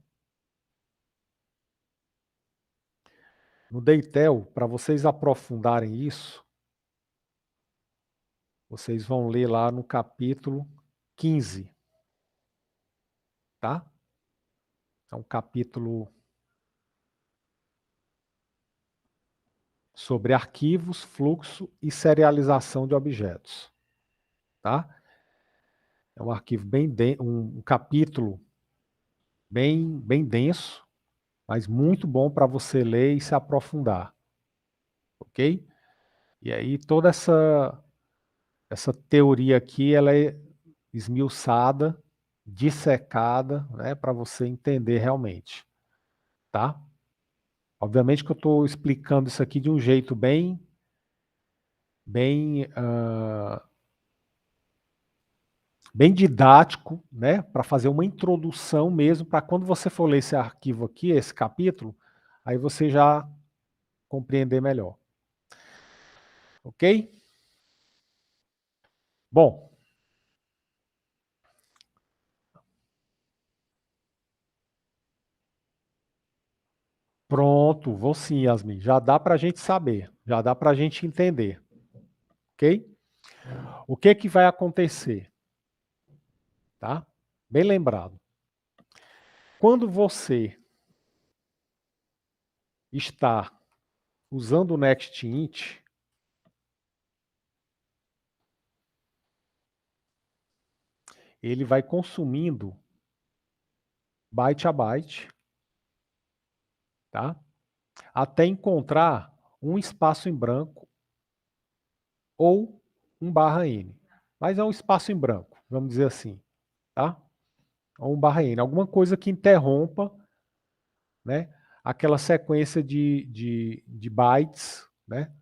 No Deitel, para vocês aprofundarem isso, vocês vão ler lá no capítulo 15, tá? É um capítulo sobre arquivos, fluxo e serialização de objetos, tá? É um arquivo um capítulo bem denso, mas muito bom para você ler e se aprofundar, ok? E aí toda essa teoria aqui, ela é esmiuçada, dissecada, né, para você entender realmente, tá? Obviamente que eu estou explicando isso aqui de um jeito bem, bem didático, né, para fazer uma introdução mesmo, para quando você for ler esse arquivo aqui, esse capítulo, aí você já compreender melhor. Ok? Bom. Pronto, vou sim, Yasmin. Já dá para a gente saber, já dá para a gente entender. Ok? O que que vai acontecer? Tá? Bem lembrado. Quando você está usando o NextInt, ele vai consumindo byte a byte, tá? Até encontrar um espaço em branco ou um /n. Mas é um espaço em branco, vamos dizer assim, tá? Ou um /n, alguma coisa que interrompa, né, aquela sequência de bytes, né,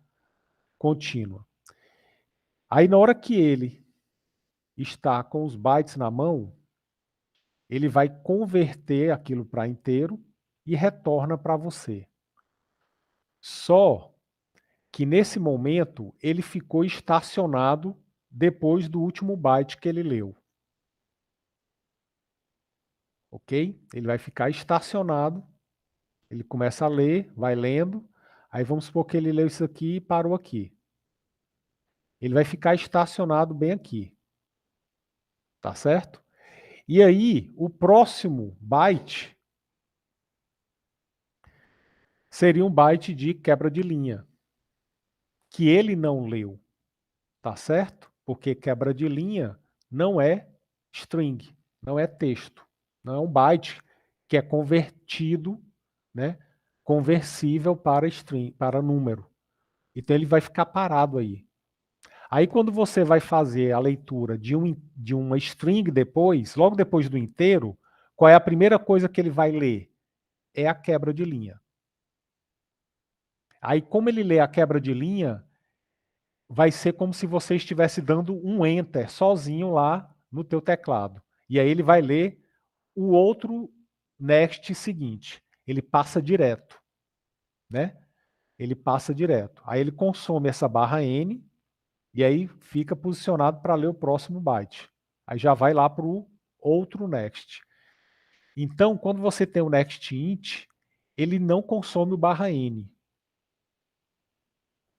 contínua. Aí na hora que ele está com os bytes na mão, ele vai converter aquilo para inteiro e retorna para você. Só que nesse momento ele ficou estacionado depois do último byte que ele leu. Ok? Ele vai ficar estacionado, ele começa a ler, vai lendo, aí vamos supor que ele leu isso aqui e parou aqui. Ele vai ficar estacionado bem aqui. Tá certo? E aí, o próximo byte seria um byte de quebra de linha, que ele não leu, tá certo? Porque quebra de linha não é string, não é texto, não é um byte que é convertido, né, conversível para string, para número. Então ele vai ficar parado aí. Aí quando você vai fazer a leitura de uma string depois, logo depois do inteiro, qual é a primeira coisa que ele vai ler? É a quebra de linha. Aí como ele lê a quebra de linha, vai ser como se você estivesse dando um enter sozinho lá no teu teclado. E aí ele vai ler o outro next seguinte. Ele passa direto, né? Ele passa direto. Aí ele consome essa barra N e aí fica posicionado para ler o próximo byte. Aí já vai lá para o outro next. Então, quando você tem o next int, ele não consome o barra N.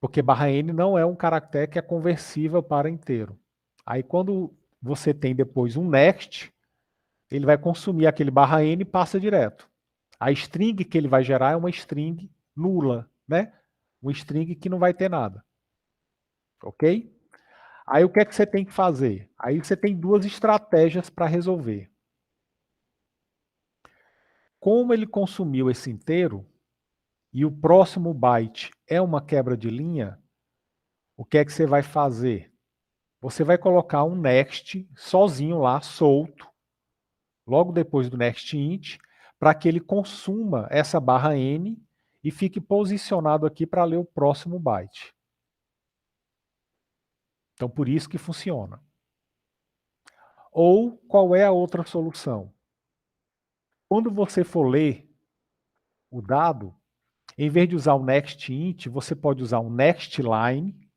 Porque barra N não é um caractere que é conversível para inteiro. Aí quando você tem depois um next, ele vai consumir aquele barra N e passa direto. A string que ele vai gerar é uma string nula, né? Uma string que não vai ter nada. Ok? Aí o que é que você tem que fazer? Aí você tem duas estratégias para resolver. Como ele consumiu esse inteiro e o próximo byte é uma quebra de linha, o que é que você vai fazer? Você vai colocar um next sozinho lá, solto, logo depois do next int, para que ele consuma essa barra n e fique posicionado aqui para ler o próximo byte. Então, por isso que funciona. Ou, qual é a outra solução? Quando você for ler o dado, em vez de usar o next int, você pode usar um next line,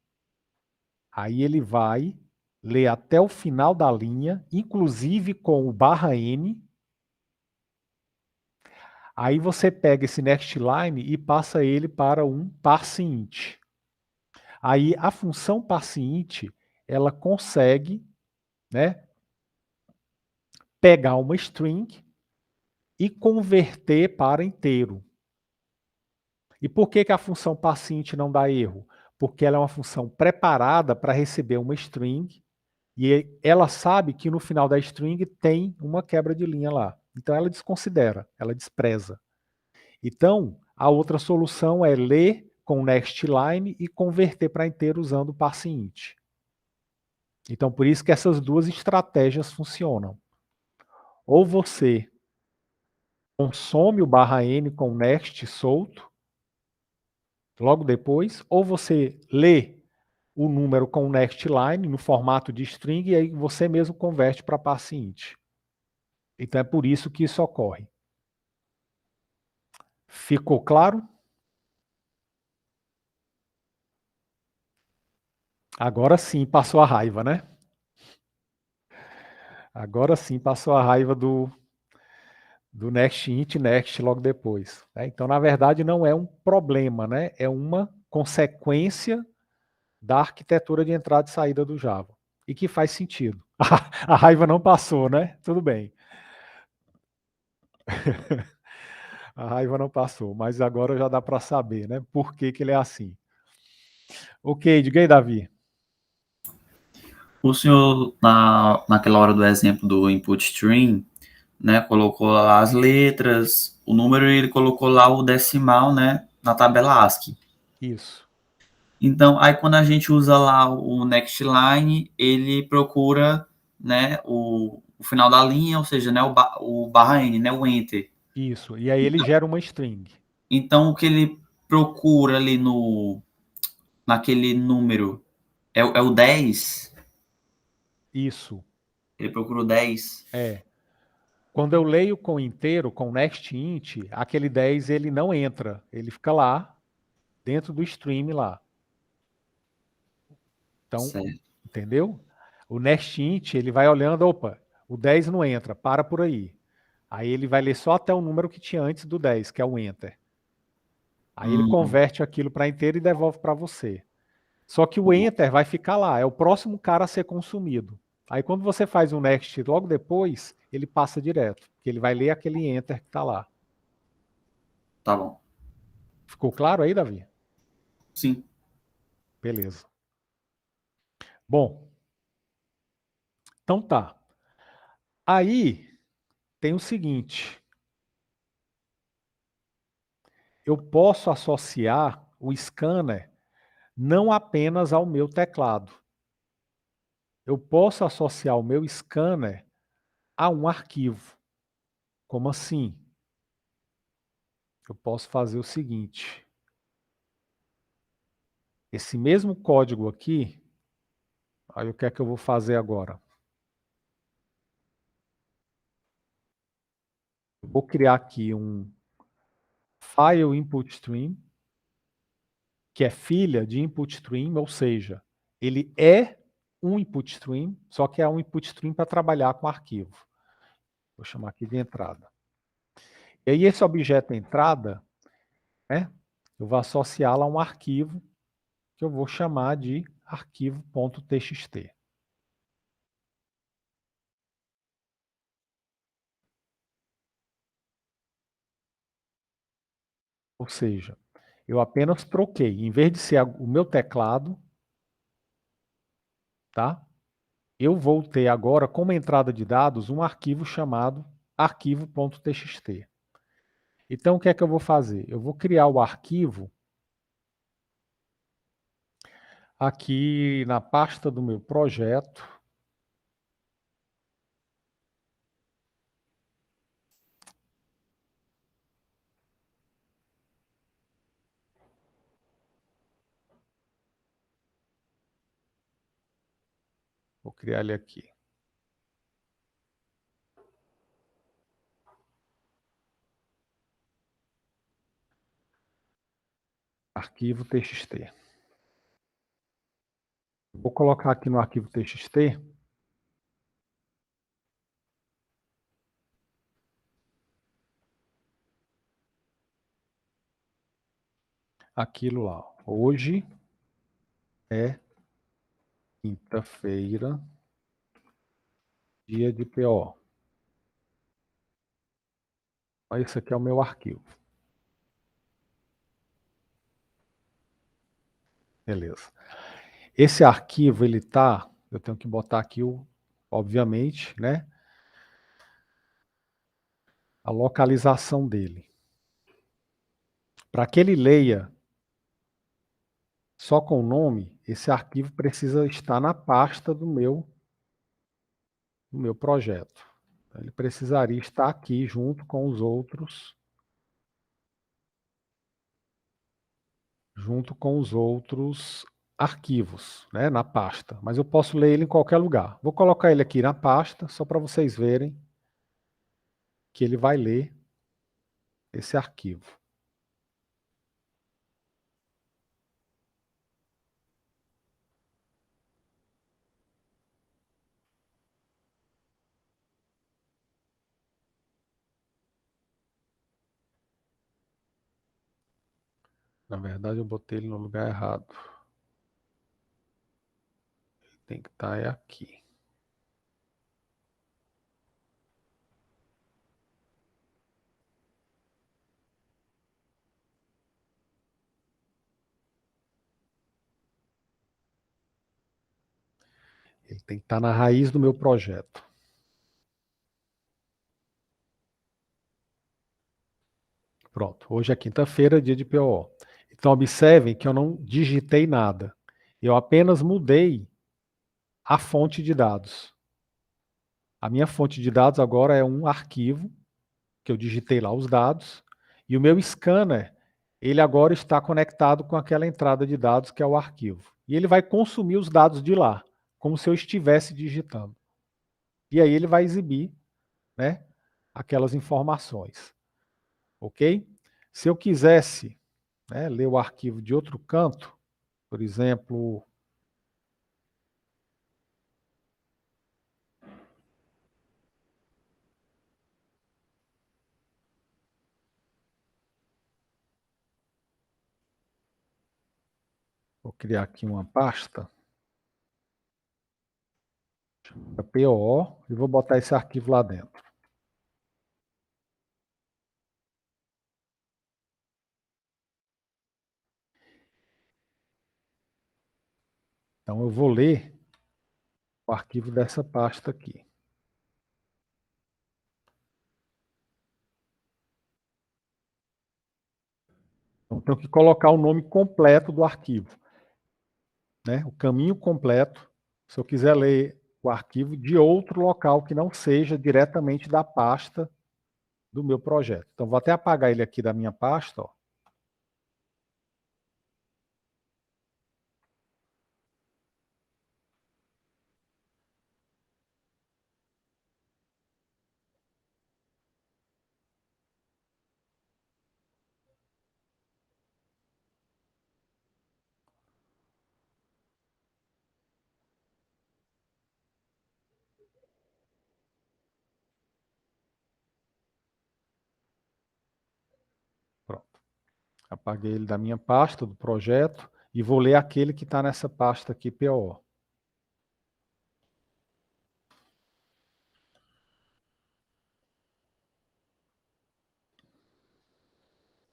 aí ele vai ler até o final da linha, inclusive com o barra n. Aí você pega esse next line e passa ele para um parseInt. Aí a função parseInt, ela consegue, né, pegar uma string e converter para inteiro. E por que que a função parseInt não dá erro? Porque ela é uma função preparada para receber uma string e ela sabe que no final da string tem uma quebra de linha lá. Então ela desconsidera, ela despreza. Então, a outra solução é ler com next line e converter para inteiro usando o parseInt. Então, por isso que essas duas estratégias funcionam. Ou você consome o barra N com next solto, logo depois, ou você lê o número com next line no formato de string e aí você mesmo converte para parseInt. Então é por isso que isso ocorre. Ficou claro? Agora sim passou a raiva, né? Agora sim passou a raiva do next int next logo depois. Né? Então, na verdade, não é um problema, né? É uma consequência da arquitetura de entrada e saída do Java. E que faz sentido. A raiva não passou, né? Tudo bem. A raiva não passou, mas agora já dá para saber, né? Por que que ele é assim. Ok, diga aí, Davi. O senhor, naquela hora do exemplo do input string, né, colocou lá as letras, o número, e ele colocou lá o decimal, né, na tabela ASCII. Isso. Então, aí quando a gente usa lá o next line, ele procura, né, o final da linha, ou seja, né, o barra N, né, o enter. Isso. E aí ele gera uma string. Então, o que ele procura ali naquele número é o 10? Isso. Ele procura o 10? É. Quando eu leio com inteiro, com next int, aquele 10 ele não entra. Ele fica lá, dentro do stream lá. Então, Certo. entendeu? O next int, ele vai olhando, opa, o 10 não entra, para por aí. Aí ele vai ler só até o número que tinha antes do 10, que é o enter. Aí ele converte aquilo para inteiro e devolve para você. Só que o enter vai ficar lá, é o próximo cara a ser consumido. Aí quando você faz um next logo depois, ele passa direto, porque ele vai ler aquele enter que está lá. Tá bom. Ficou claro aí, Davi? Sim. Beleza. Bom, então tá. Aí tem o seguinte. Eu posso associar o scanner não apenas ao meu teclado. Eu posso associar o meu scanner a um arquivo. Como assim? Eu posso fazer o seguinte. Esse mesmo código aqui, aí o que é que eu vou fazer agora? Eu vou criar aqui um file input stream, que é filha de input stream, ou seja, ele é um input stream, só que é um input stream para trabalhar com arquivo. Vou chamar aqui de entrada. E aí esse objeto entrada, né, eu vou associá-lo a um arquivo que eu vou chamar de arquivo.txt. Ou seja, eu apenas troquei, em vez de ser o meu teclado, tá? Eu vou ter agora como entrada de dados um arquivo chamado arquivo.txt. Então o que é que eu vou fazer? Eu vou criar o arquivo aqui na pasta do meu projeto. Vou criar ele aqui. Arquivo TXT. Vou colocar aqui no arquivo TXT aquilo lá. Hoje é quinta-feira, dia de PO. Esse aqui é o meu arquivo. Beleza. Esse arquivo, ele tá, eu tenho que botar aqui obviamente, né, a localização dele. Para que ele leia só com o nome, esse arquivo precisa estar na pasta do meu projeto. Então, ele precisaria estar aqui junto com os outros arquivos, né, na pasta. Mas eu posso ler ele em qualquer lugar. Vou colocar ele aqui na pasta, só para vocês verem que ele vai ler esse arquivo. Na verdade, eu botei ele no lugar errado. Ele tem que estar aqui. Ele tem que estar na raiz do meu projeto. Pronto, hoje é quinta-feira, dia de PO. Então, observem que eu não digitei nada. Eu apenas mudei a fonte de dados. A minha fonte de dados agora é um arquivo, que eu digitei lá os dados, e o meu scanner, ele agora está conectado com aquela entrada de dados que é o arquivo. E ele vai consumir os dados de lá, como se eu estivesse digitando. E aí ele vai exibir, né, aquelas informações. Ok? Se eu quisesse, né, ler o arquivo de outro canto, por exemplo, vou criar aqui uma pasta, PO e vou botar esse arquivo lá dentro. Então, eu vou ler o arquivo dessa pasta aqui. Então, tenho que colocar o nome completo do arquivo, né? O caminho completo, se eu quiser ler o arquivo de outro local que não seja diretamente da pasta do meu projeto. Então, vou até apagar ele aqui da minha pasta, ó. Pronto. Apaguei ele da minha pasta, do projeto, e vou ler aquele que está nessa pasta aqui, PO.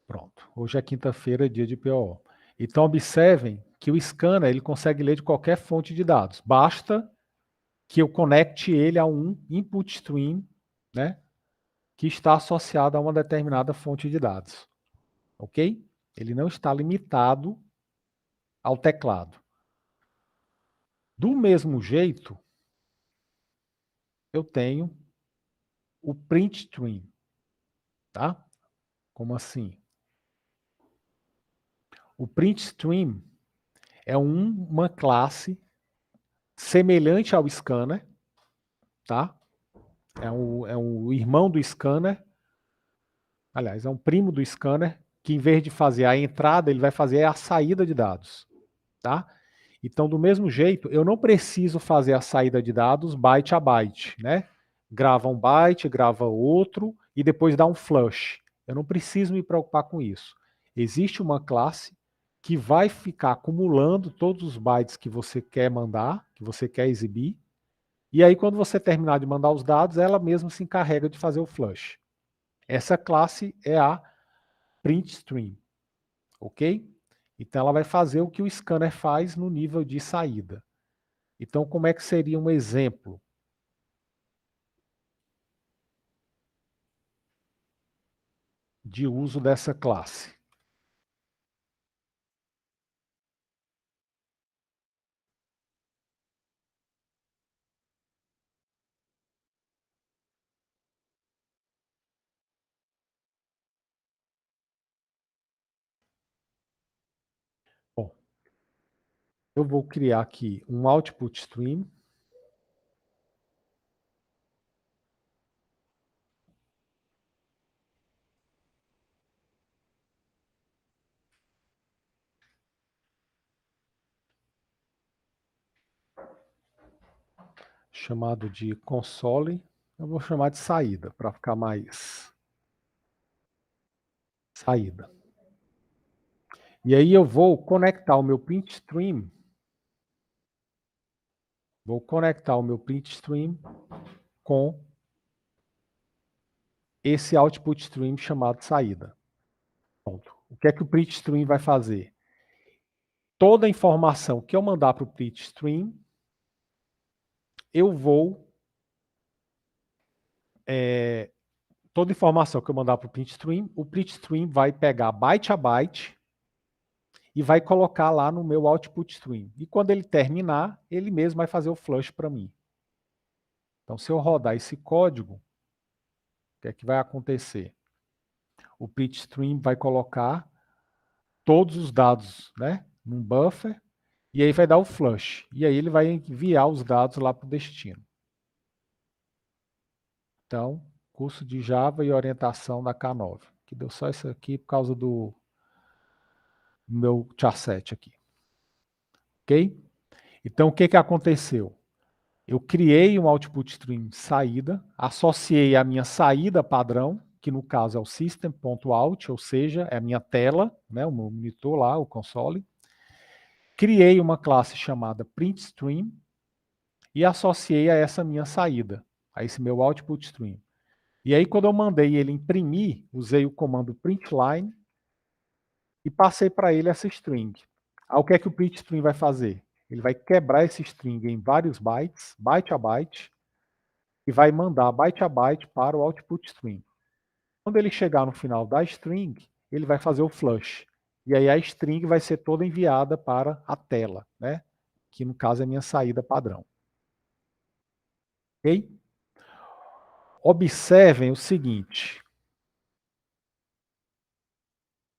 Pronto. Hoje é quinta-feira, dia de PO. Então, observem que o scanner ele consegue ler de qualquer fonte de dados. Basta que eu conecte ele a um input stream, né, que está associado a uma determinada fonte de dados. Ok? Ele não está limitado ao teclado. Do mesmo jeito, eu tenho o print stream. Tá? Como assim? O print stream é uma classe semelhante ao scanner, tá? É um irmão do scanner, aliás, é um primo do scanner, que em vez de fazer a entrada, ele vai fazer a saída de dados, tá? Então, do mesmo jeito, eu não preciso fazer a saída de dados byte a byte, né? Grava um byte, grava outro e depois dá um flush. Eu não preciso me preocupar com isso. Existe uma classe que vai ficar acumulando todos os bytes que você quer mandar, que você quer exibir, e aí quando você terminar de mandar os dados, ela mesma se encarrega de fazer o flush. Essa classe é a printStream, ok? Então ela vai fazer o que o scanner faz no nível de saída. Então como é que seria um exemplo? De uso dessa classe. Bom, eu vou criar aqui um output stream. Chamado de console. Eu vou chamar de saída, para ficar mais saída. E aí eu vou conectar o meu print stream. Vou conectar o meu print stream com esse output stream chamado saída. Pronto. O que é que o print stream vai fazer? Toda a informação que eu mandar para o print stream, eu vou toda informação que eu mandar para o print stream vai pegar byte a byte e vai colocar lá no meu output stream. E quando ele terminar, ele mesmo vai fazer o flush para mim. Então, se eu rodar esse código, o que é que vai acontecer? O print stream vai colocar todos os dados, né, num buffer, e aí vai dar o flush. E aí ele vai enviar os dados lá para o destino. Então, curso de Java e orientação da K9. Que deu só isso aqui por causa do meu chasset aqui. Ok? Então, o que aconteceu? Eu criei um output stream saída, associei a minha saída padrão, que no caso é o system.out, ou seja, é a minha tela, né, o meu monitor lá, o console. Criei uma classe chamada printStream e associei a essa minha saída, a esse meu output stream. E aí, quando eu mandei ele imprimir, usei o comando printline e passei para ele essa string. Aí, o que é que o print string vai fazer? Ele vai quebrar esse string em vários bytes, byte a byte, e vai mandar byte a byte para o output stream. Quando ele chegar no final da string, ele vai fazer o flush. E aí a string vai ser toda enviada para a tela, né? Que no caso é a minha saída padrão. Ok? Observem o seguinte.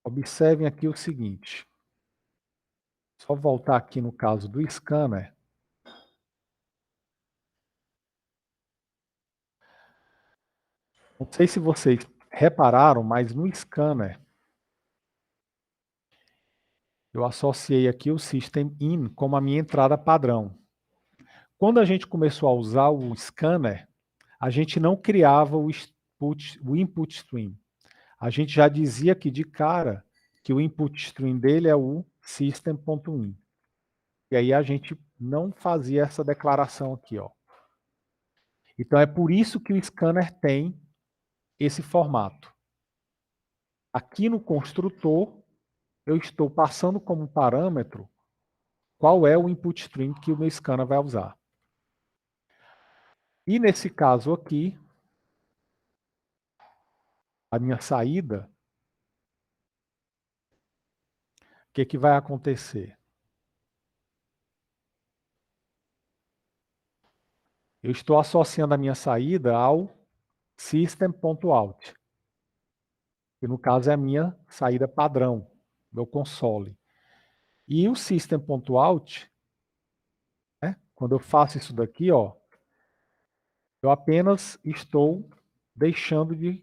Observem aqui o seguinte. Só voltar aqui no caso do scanner. Não sei se vocês repararam, mas no scanner eu associei aqui o system in como a minha entrada padrão. Quando a gente começou a usar o scanner, a gente não criava o input stream. A gente já dizia aqui de cara que o input stream dele é o system.in. E aí a gente não fazia essa declaração aqui, ó. Então é por isso que o scanner tem esse formato. Aqui no construtor, eu estou passando como parâmetro qual é o input stream que o meu scanner vai usar. E nesse caso aqui, a minha saída, o que vai acontecer? Eu estou associando a minha saída ao system.out, que no caso é a minha saída padrão, meu console. E o system.out, né, quando eu faço isso daqui, ó, eu apenas estou deixando de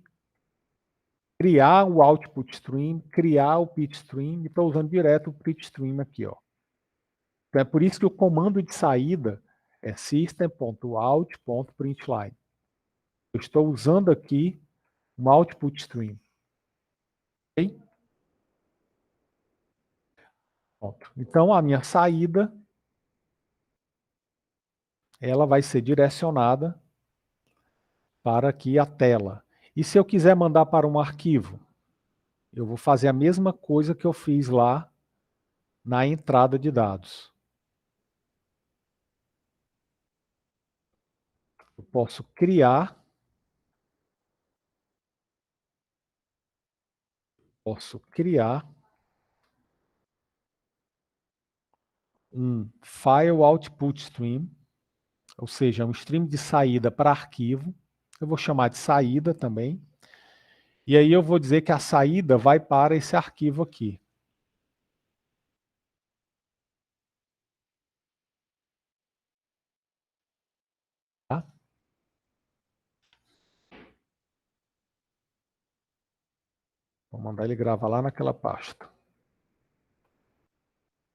criar o output stream, criar o pit stream, e estou usando direto o pit stream aqui, ó. Então é por isso que o comando de saída é system.out.println. Eu estou usando aqui um output stream. Ok? Pronto. Então a minha saída ela vai ser direcionada para aqui a tela. E se eu quiser mandar para um arquivo, eu vou fazer a mesma coisa que eu fiz lá na entrada de dados. Eu posso criar um file output stream, ou seja, um stream de saída para arquivo. Eu vou chamar de saída também. E aí eu vou dizer que a saída vai para esse arquivo aqui. Tá? Vou mandar ele gravar lá naquela pasta.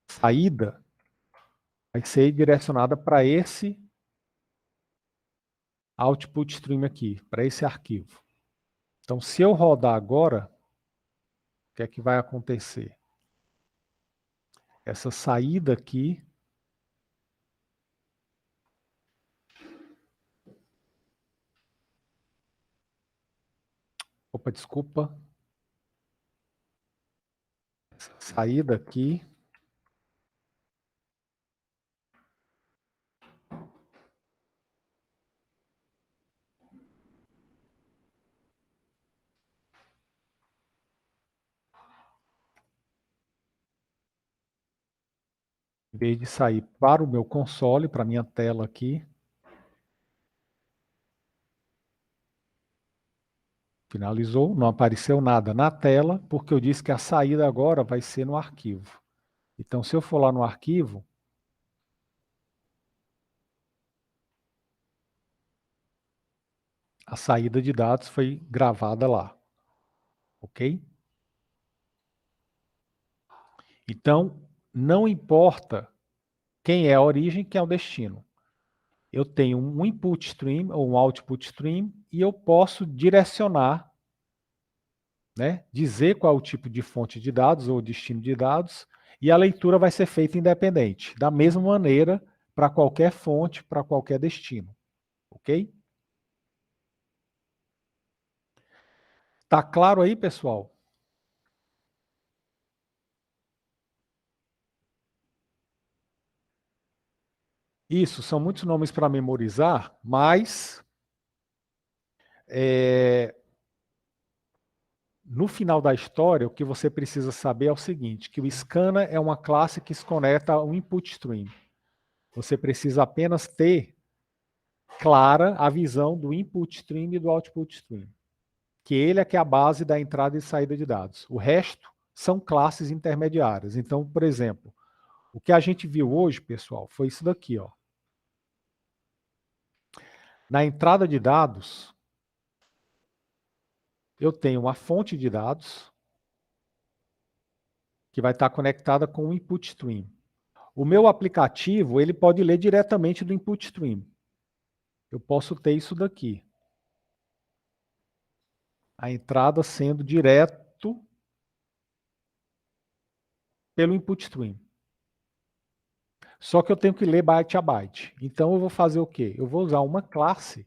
Saída vai ser direcionada para esse output stream aqui, para esse arquivo. Então, se eu rodar agora, o que é que vai acontecer? Essa saída aqui desculpa. Essa saída aqui em vez de sair para o meu console, para a minha tela aqui, finalizou, não apareceu nada na tela, porque eu disse que a saída agora vai ser no arquivo. Então, se eu for lá no arquivo, a saída de dados foi gravada lá. Ok? Então, não importa quem é a origem, quem é o destino. Eu tenho um input stream ou um output stream e eu posso direcionar, né, dizer qual é o tipo de fonte de dados ou destino de dados, e a leitura vai ser feita independente, da mesma maneira para qualquer fonte, para qualquer destino. Ok? Tá claro aí, pessoal? Isso, são muitos nomes para memorizar, mas no final da história, o que você precisa saber é o seguinte, que o scanner é uma classe que se conecta ao input stream. Você precisa apenas ter clara a visão do input stream e do output stream, que ele é que é a base da entrada e saída de dados. O resto são classes intermediárias. Então, por exemplo, o que a gente viu hoje, pessoal, foi isso daqui, ó. Na entrada de dados, eu tenho uma fonte de dados que vai estar conectada com o input stream. O meu aplicativo, ele pode ler diretamente do input stream. Eu posso ter isso daqui. A entrada sendo direto pelo input stream. Só que eu tenho que ler byte a byte. Então eu vou fazer o quê? Eu vou usar uma classe,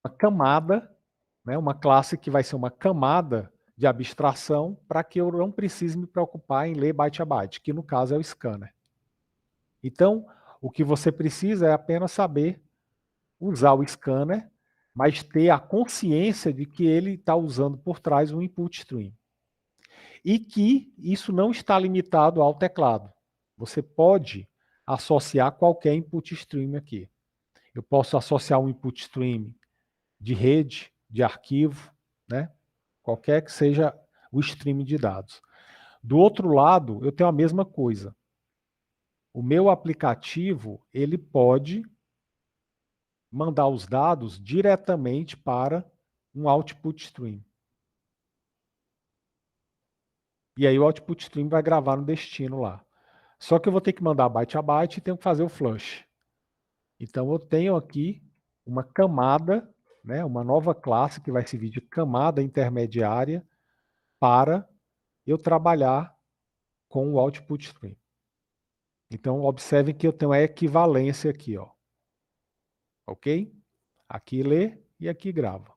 uma camada, né, uma classe que vai ser uma camada de abstração para que eu não precise me preocupar em ler byte a byte, que no caso é o scanner. Então, o que você precisa é apenas saber usar o scanner, mas ter a consciência de que ele está usando por trás um input stream. E que isso não está limitado ao teclado. Você pode associar qualquer input stream aqui. Eu posso associar um input stream de rede, de arquivo, né? Qualquer que seja o stream de dados. Do outro lado, eu tenho a mesma coisa. O meu aplicativo, ele pode mandar os dados diretamente para um output stream. E aí o output stream vai gravar no destino lá. Só que eu vou ter que mandar byte a byte e tenho que fazer o flush. Então eu tenho aqui uma camada, né, uma nova classe que vai servir de camada intermediária para eu trabalhar com o output stream. Então observem que eu tenho a equivalência aqui, ó. Ok? Aqui lê e aqui grava.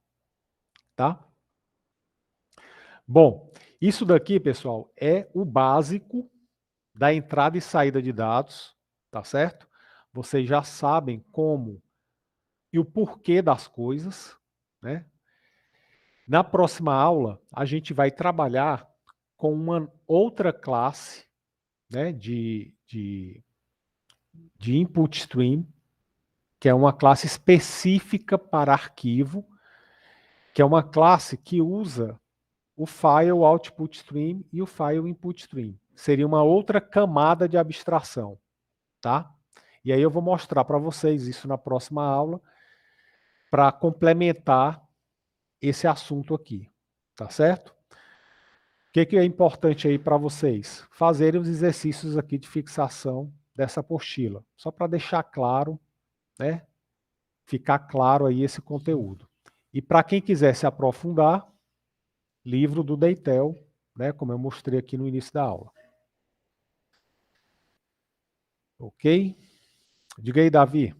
Tá? Bom, isso daqui, pessoal, é o básico da entrada e saída de dados, tá certo? Vocês já sabem como e o porquê das coisas, né? Na próxima aula, a gente vai trabalhar com uma outra classe, né, de input stream, que é uma classe específica para arquivo, que é uma classe que usa o file output stream e o file input stream. Seria uma outra camada de abstração, tá? E aí eu vou mostrar para vocês isso na próxima aula, para complementar esse assunto aqui, tá certo? O que é importante aí para vocês? Fazerem os exercícios aqui de fixação dessa apostila, só para deixar claro, né? Ficar claro aí esse conteúdo. E para quem quiser se aprofundar, livro do Deitel, né? Como eu mostrei aqui no início da aula. Ok? Diga aí, Davi.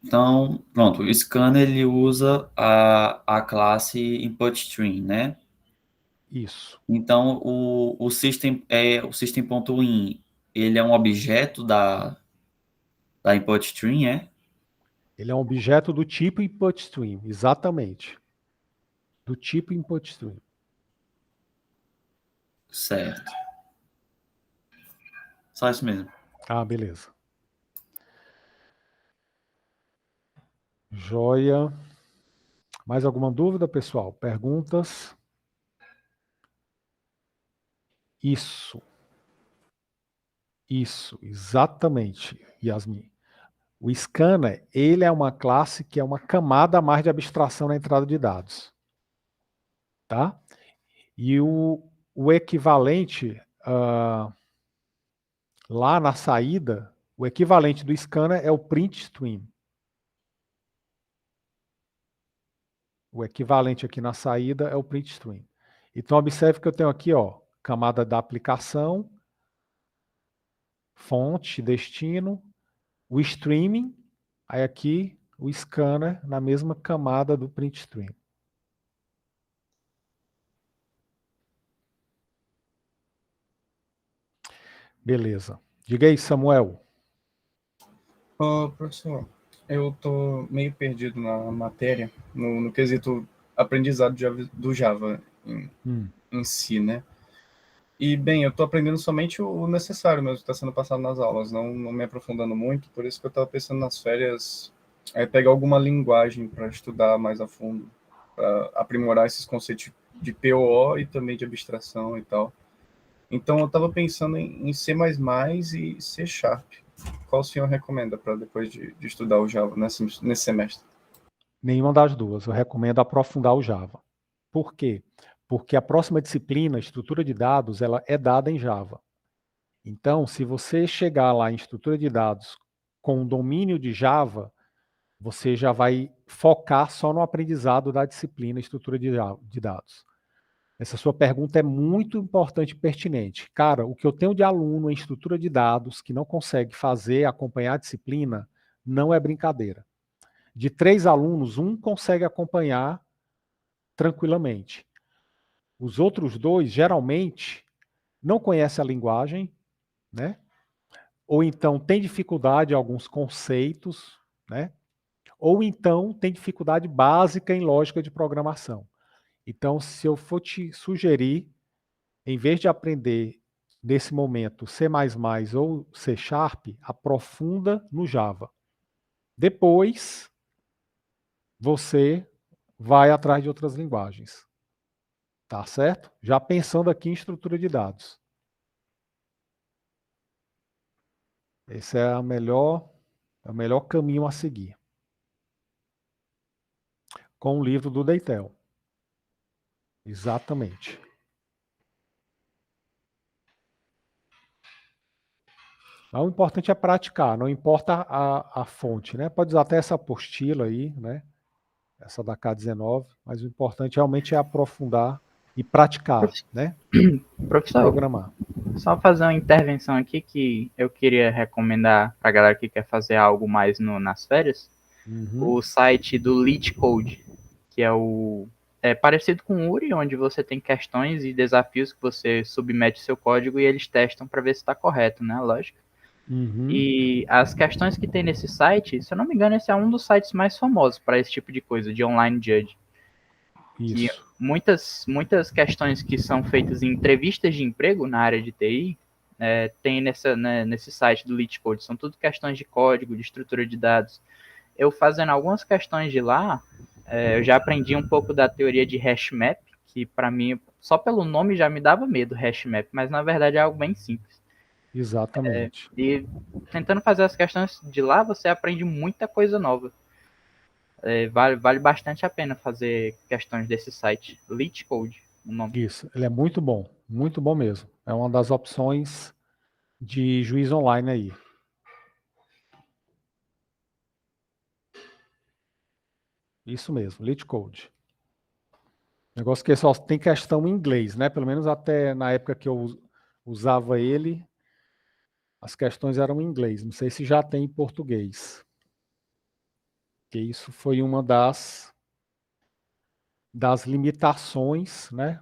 Então, pronto, o scanner ele usa a classe input_stream, né? Isso. Então, o system.in, ele é um objeto da input_stream, é? Ele é um objeto do tipo input stream, exatamente. Do tipo input stream. Certo. Só isso mesmo. Ah, beleza. Joia. Mais alguma dúvida, pessoal? Perguntas? Isso. Isso, exatamente, Yasmin. O scanner, ele é uma classe que é uma camada a mais de abstração na entrada de dados. Tá? E o equivalente lá na saída, o equivalente do scanner é o print stream. O equivalente aqui na saída é o print stream. Então observe que eu tenho aqui, ó, camada da aplicação, fonte, destino, o streaming, aí aqui o scanner na mesma camada do print stream. Beleza. Diga aí, Samuel. Professor, eu tô meio perdido na matéria, no quesito aprendizado do Java em si, né? E, bem, eu tô aprendendo somente o necessário mesmo, que está sendo passado nas aulas, não me aprofundando muito, por isso que eu estava pensando nas férias, pegar alguma linguagem para estudar mais a fundo, para aprimorar esses conceitos de POO e também de abstração e tal. Então, eu estava pensando em C++ e C Sharp. Qual o senhor recomenda para depois de estudar o Java nesse semestre? Nenhuma das duas. Eu recomendo aprofundar o Java. Por quê? Porque a próxima disciplina, estrutura de dados, ela é dada em Java. Então, se você chegar lá em estrutura de dados com o domínio de Java, você já vai focar só no aprendizado da disciplina estrutura de dados. Essa sua pergunta é muito importante e pertinente. Cara, o que eu tenho de aluno em estrutura de dados que não consegue fazer, acompanhar a disciplina, não é brincadeira. De 3 alunos, 1 consegue acompanhar tranquilamente. Os outros 2, geralmente, não conhecem a linguagem, né? Ou então tem dificuldade em alguns conceitos, né? Ou então tem dificuldade básica em lógica de programação. Então, se eu for te sugerir, em vez de aprender nesse momento C++ ou C Sharp, aprofunda no Java. Depois, você vai atrás de outras linguagens. Tá certo? Já pensando aqui em estrutura de dados. Esse é o melhor caminho a seguir. Com o livro do Deitel. Exatamente. Mas o importante é praticar, não importa a fonte, né? Pode usar até essa apostila aí, né? Essa da K19, mas o importante realmente é aprofundar e praticar, né? Professor, Programar. só fazer uma intervenção aqui que eu queria recomendar para a galera que quer fazer algo mais nas férias, o site do LeetCode, que é parecido com o URI, onde você tem questões e desafios que você submete seu código e eles testam para ver se está correto, né? Lógico. E as questões que tem nesse site, se eu não me engano, esse é um dos sites mais famosos para esse tipo de coisa, de online judge. Que Isso. muitas questões que são feitas em entrevistas de emprego na área de TI, tem nesse site do LeetCode. São tudo questões de código, de estrutura de dados. Eu fazendo algumas questões de lá, eu já aprendi um pouco da teoria de hashmap, que para mim, só pelo nome já me dava medo, hashmap, mas na verdade é algo bem simples. Exatamente. E tentando fazer as questões de lá, você aprende muita coisa nova. Vale bastante a pena fazer questões desse site. LeetCode, o nome. Isso. Ele é muito bom mesmo. É uma das opções de juiz online aí. Isso mesmo, LeetCode. Negócio que só tem questão em inglês, né? Pelo menos até na época que eu usava ele, as questões eram em inglês. Não sei se já tem em português. Que isso foi uma das limitações, né?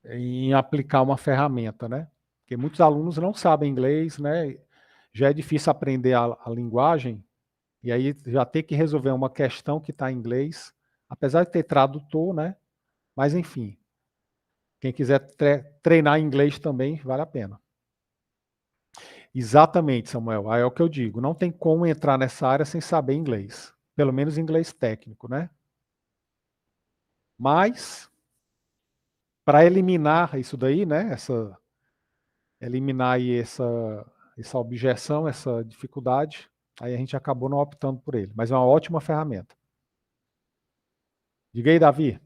Em aplicar uma ferramenta, né? Porque muitos alunos não sabem inglês, né? Já é difícil aprender a linguagem, e aí já ter que resolver uma questão que está em inglês, apesar de ter tradutor, né? Mas enfim, quem quiser treinar inglês também, vale a pena. Exatamente, Samuel. Aí é o que eu digo. Não tem como entrar nessa área sem saber inglês. Pelo menos inglês técnico, né? Mas, para eliminar isso daí, né? Eliminar aí essa objeção, essa dificuldade, aí a gente acabou não optando por ele. Mas é uma ótima ferramenta. Diga aí, Davi.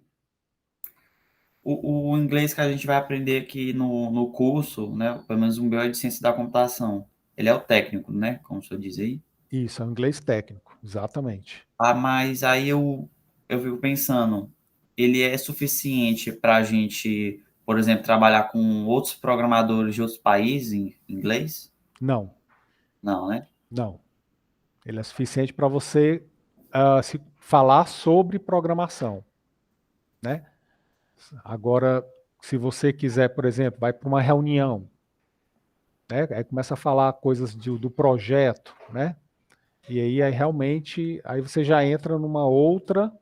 O inglês que a gente vai aprender aqui no curso, né? Pelo menos o meu é de ciência da computação. Ele é o técnico, né? Como o senhor diz aí. Isso, é um inglês técnico, exatamente. Ah, mas aí eu fico pensando, ele é suficiente para a gente, por exemplo, trabalhar com outros programadores de outros países em inglês? Não, Não, né? não. Ele é suficiente para você se falar sobre programação, né? Agora, se você quiser, por exemplo, vai para uma reunião, né? Aí começa a falar coisas do projeto, né? E aí realmente, aí você já entra numa outra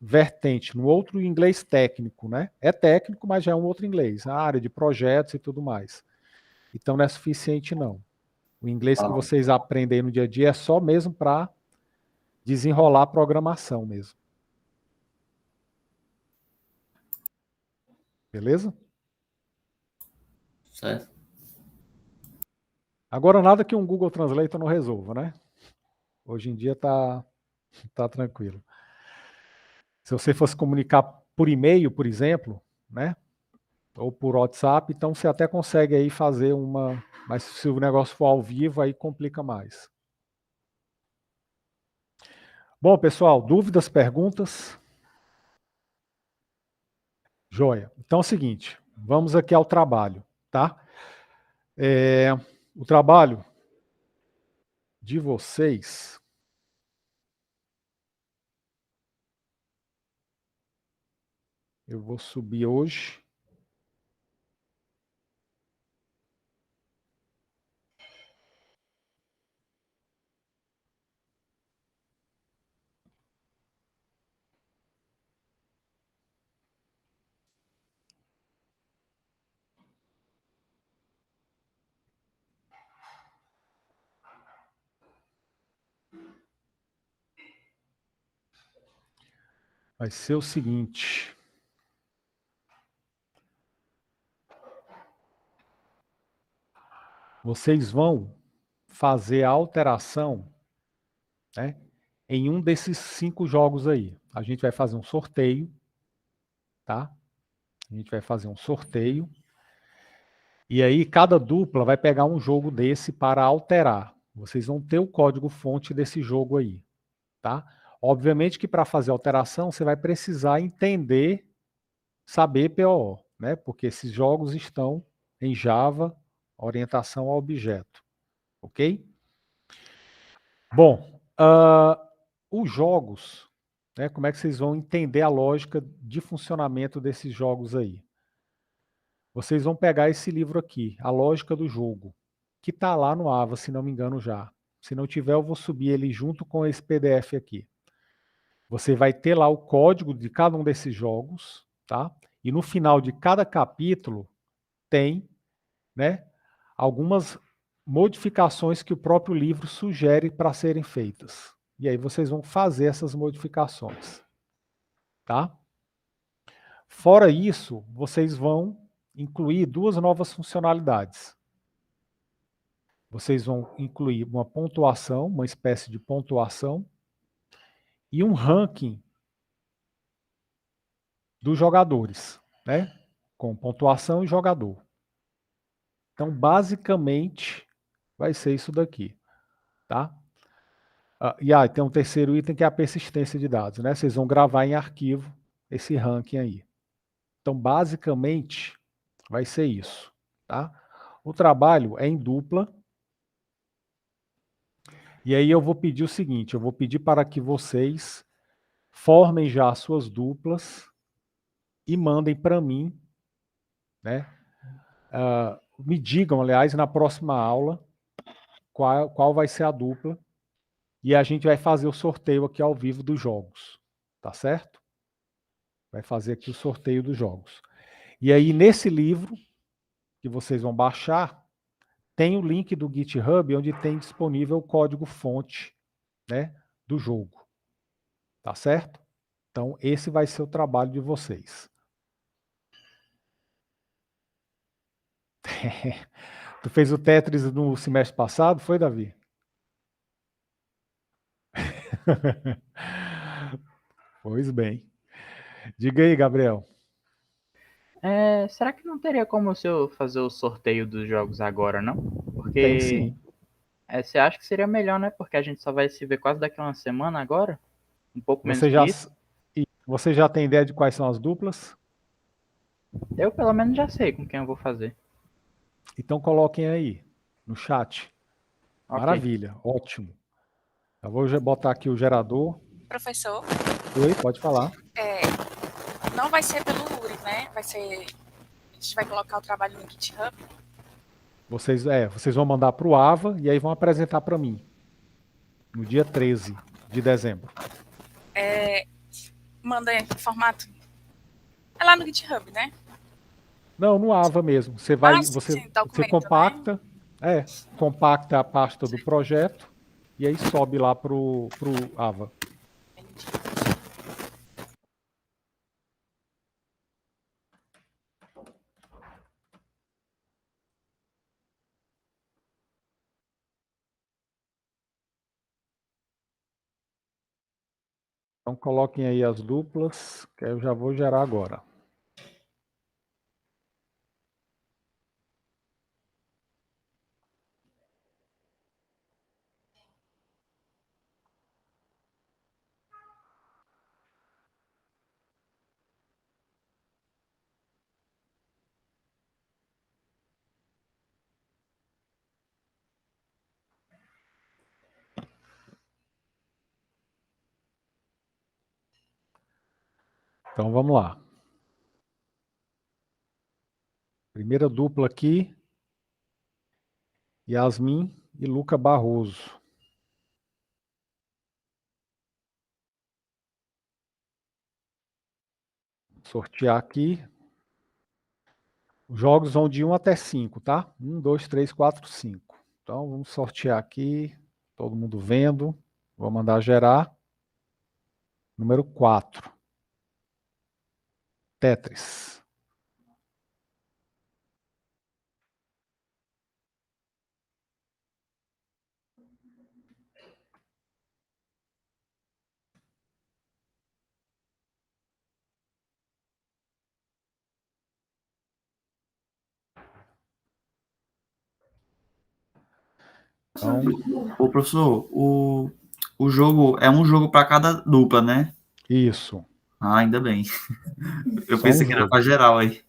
vertente, num outro inglês técnico, né? É técnico, mas já é um outro inglês, a área de projetos e tudo mais. Então não é suficiente, não. O inglês que Ah, vocês aprendem no dia a dia é só mesmo para desenrolar a programação mesmo. Beleza? certo. Agora nada que um Google Translator não resolva, né? Hoje em dia tá tranquilo. Se você fosse comunicar por e-mail, por exemplo, né? Ou por WhatsApp, então você até consegue aí fazer uma... Mas se o negócio for ao vivo, aí complica mais. Bom, pessoal, dúvidas, perguntas? Joia. Então é o seguinte, vamos aqui ao trabalho, tá? O trabalho de vocês... Eu vou subir hoje. Vai ser o seguinte. Vocês vão fazer a alteração, né, em um desses 5 jogos aí. A gente vai fazer um sorteio, tá? A gente vai fazer um sorteio. E aí cada dupla vai pegar um jogo desse para alterar. Vocês vão ter o código-fonte desse jogo aí, tá? Obviamente que para fazer alteração você vai precisar entender, saber POO, né? Porque esses jogos estão em Java, orientação a objeto, ok? Bom, os jogos, né? Como é que vocês vão entender a lógica de funcionamento desses jogos aí? Vocês vão pegar esse livro aqui, A Lógica do Jogo, que está lá no AVA, se não me engano já. Se não tiver, eu vou subir ele junto com esse PDF aqui. Você vai ter lá o código de cada um desses jogos, tá? E no final de cada capítulo tem, né, algumas modificações que o próprio livro sugere para serem feitas. E aí vocês vão fazer essas modificações, tá? Fora isso, vocês vão incluir 2 novas funcionalidades. Vocês vão incluir uma pontuação, uma espécie de pontuação, e um ranking dos jogadores, né? Com pontuação e jogador. Então, basicamente, vai ser isso daqui, tá? E tem um terceiro item que é a persistência de dados, né? Vocês vão gravar em arquivo esse ranking aí. Então, basicamente, vai ser isso, tá? O trabalho é em dupla. E aí eu vou pedir o seguinte, eu vou pedir para que vocês formem já as suas duplas e mandem para mim, né? Me digam, aliás, na próxima aula, qual vai ser a dupla. E a gente vai fazer o sorteio aqui ao vivo dos jogos, tá certo? Vai fazer aqui o sorteio dos jogos. E aí, nesse livro, que vocês vão baixar, tem o link do GitHub, onde tem disponível o código-fonte, né, do jogo. Tá certo? Então, esse vai ser o trabalho de vocês. Tu fez o Tetris no semestre passado, foi, Davi? Pois bem. Diga aí, Gabriel. Será que não teria como eu fazer o sorteio dos jogos agora, não? Tem Porque sim. você acha que seria melhor, né? Porque a gente só vai se ver quase daqui a uma semana agora. Um pouco menos Você que já, isso. você já tem ideia de quais são as duplas? Eu pelo menos já sei com quem eu vou fazer. Então coloquem aí. no chat. Ok. Maravilha, ótimo. Eu vou botar aqui o gerador. Professor, Oi, pode falar. não vai ser pelo URI, né? Vai ser. A gente vai colocar o trabalho no GitHub. Vocês vão mandar para o AVA e aí vão apresentar para mim. No dia 13 de dezembro. Manda em formato. É lá no GitHub, né? Não, no AVA mesmo. Você Sim, documento, compacta, compacta a pasta do projeto e aí sobe lá pro AVA. Entendi. Então coloquem aí as duplas, que eu já vou gerar agora. Então vamos lá. Primeira dupla aqui, Yasmin e Luca Barroso. Sortear aqui. Os jogos vão de 1 até 5, tá? 1, 2, 3, 4, 5. Então vamos sortear aqui, todo mundo vendo. Vou mandar gerar. Número 4. Tetris. Então, Ô, professor, o jogo é um jogo para cada dupla, né? isso. Ah, ainda bem. Eu Só um pensei que era jogo. para geral aí.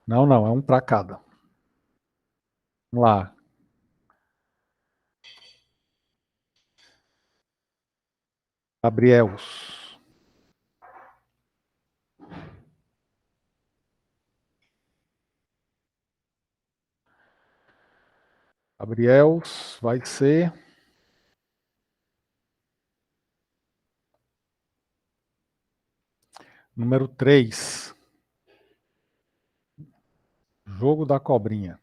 Não, é um para cada. Vamos lá. Gabriels. Gabriels vai ser número 3. Jogo da cobrinha.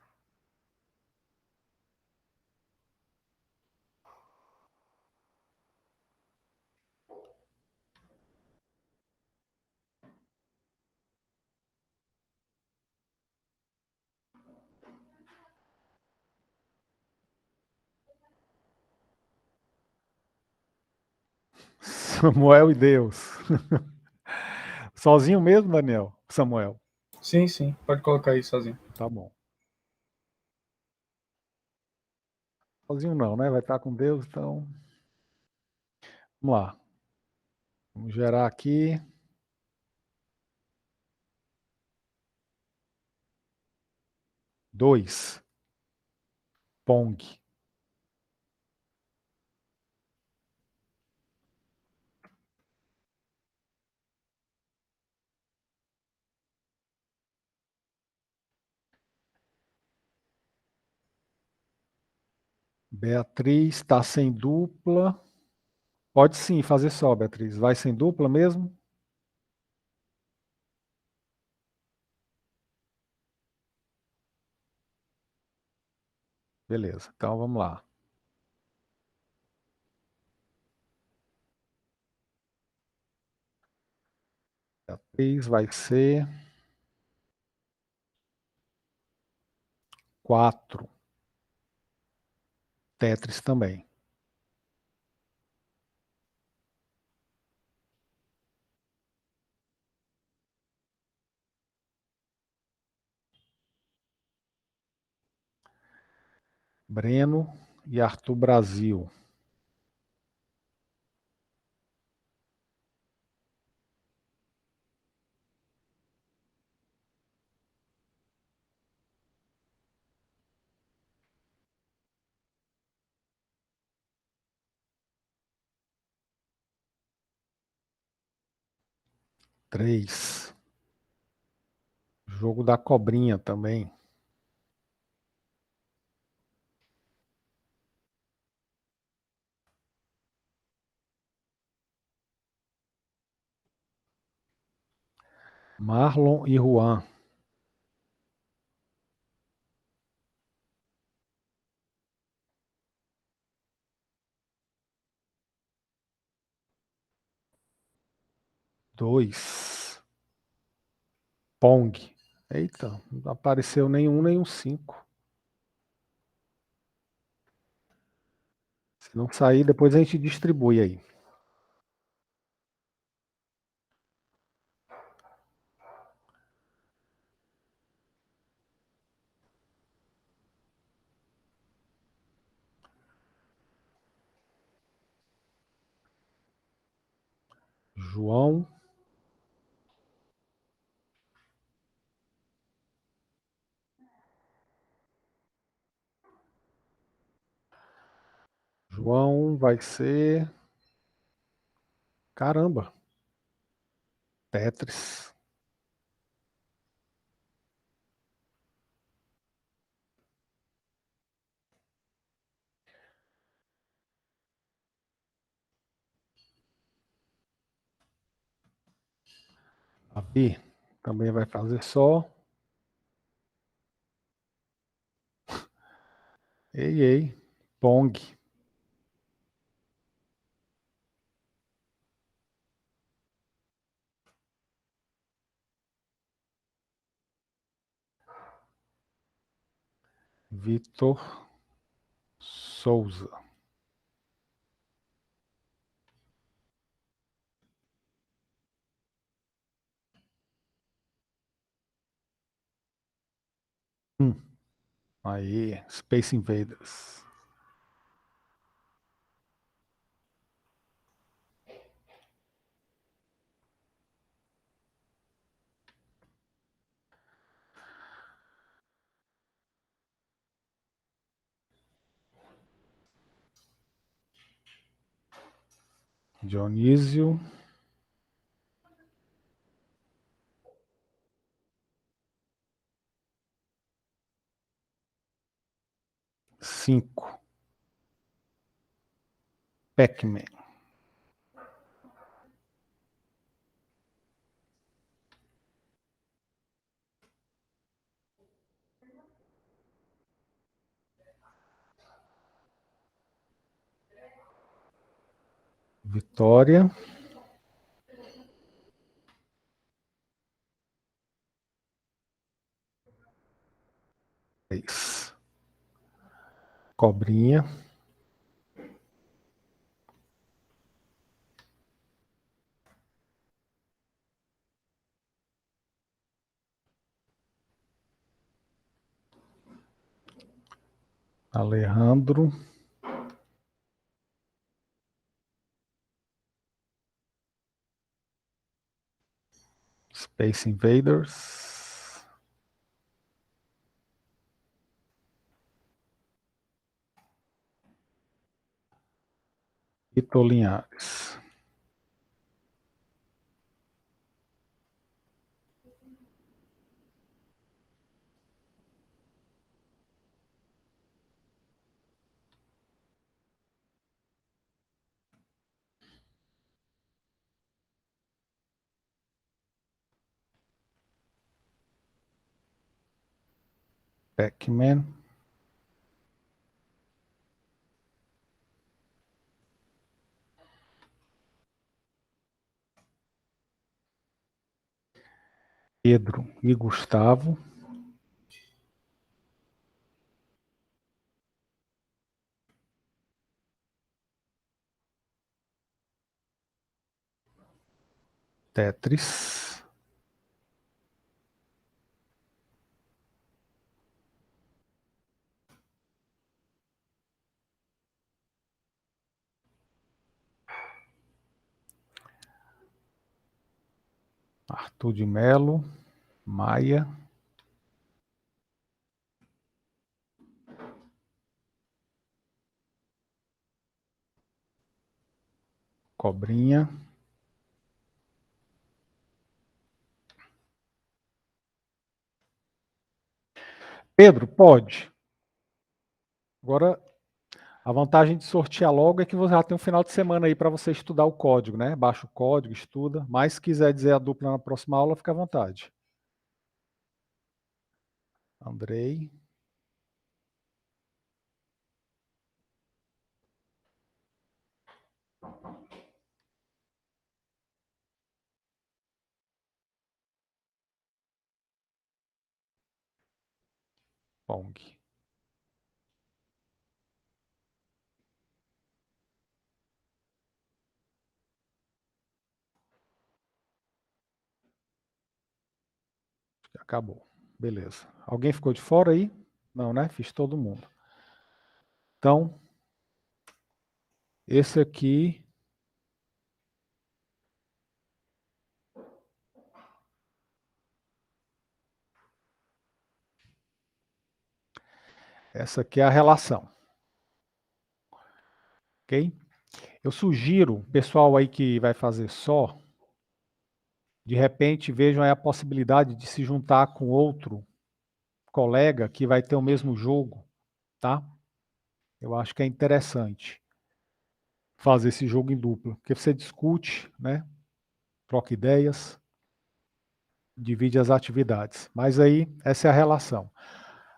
Samuel e Deus. Sozinho mesmo, Daniel? Samuel. Sim, sim. Pode colocar aí sozinho. Tá bom. Sozinho não, né? Vai estar com Deus, então. Vamos lá. Vamos gerar aqui. Dois. Pong. Beatriz está sem dupla. Pode sim fazer só, Beatriz. Vai sem dupla mesmo? Beleza, então vamos lá. Beatriz vai ser 4. Tetris também. Breno e Arthur Brasil. 3. Jogo da cobrinha também. Marlon e Juan. Dois. Pong. Eita, não apareceu nenhum, nem um 5. Se não sair, depois a gente distribui aí. João. João vai ser... Caramba. Tetris. A B também vai fazer só. Ei, ei. Pong. Vitor Souza. Aí, Space Invaders. Dionísio. Cinco. Pac-Man. Vitória. 6. Cobrinha. Alejandro. Space Invaders. Vitor Linhares. Pac-Man. Pedro e Gustavo. Tetris. Arthur de Melo. Maia. Cobrinha. Pedro, pode. Agora, a vantagem de sortear logo é que você já tem um final de semana aí para você estudar o código, né? Baixa o código, estuda. Mas se quiser dizer a dupla na próxima aula, fica à vontade. Andrei. Pong. Acabou. Beleza. Alguém ficou de fora aí? Não, né? Fiz todo mundo. Então, esse aqui... Essa aqui é a relação. Ok? Eu sugiro, pessoal aí que vai fazer só, de repente vejam aí a possibilidade de se juntar com outro colega que vai ter o mesmo jogo, tá? Eu acho que é interessante fazer esse jogo em dupla, porque você discute, né? Troca ideias, divide as atividades. Mas aí, essa é a relação.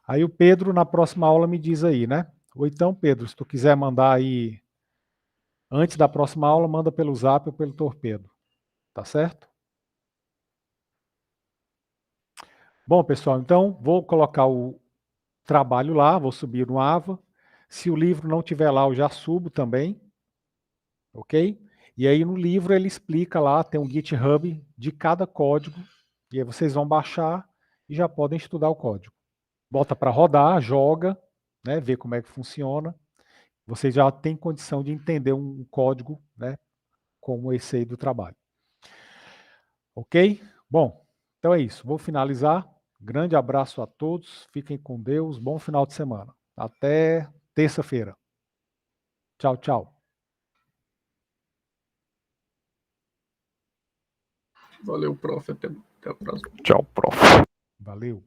Aí o Pedro, na próxima aula, me diz aí, né? Ou então, Pedro, se tu quiser mandar aí, antes da próxima aula, manda pelo Zap ou pelo Torpedo. Tá certo? Bom, pessoal, então vou colocar o trabalho lá, vou subir no Ava. Se o livro não tiver lá, eu já subo também. Ok? E aí no livro ele explica lá, tem um GitHub de cada código. E aí vocês vão baixar e já podem estudar o código. Bota para rodar, joga, né, vê como é que funciona. Vocês já têm condição de entender um código, né, como esse aí do trabalho. Ok? Bom, então é isso. Vou finalizar. Grande abraço a todos. Fiquem com Deus. Bom final de semana. Até terça-feira. Tchau, tchau. Valeu, prof. Até a próxima. Tchau, prof. Valeu.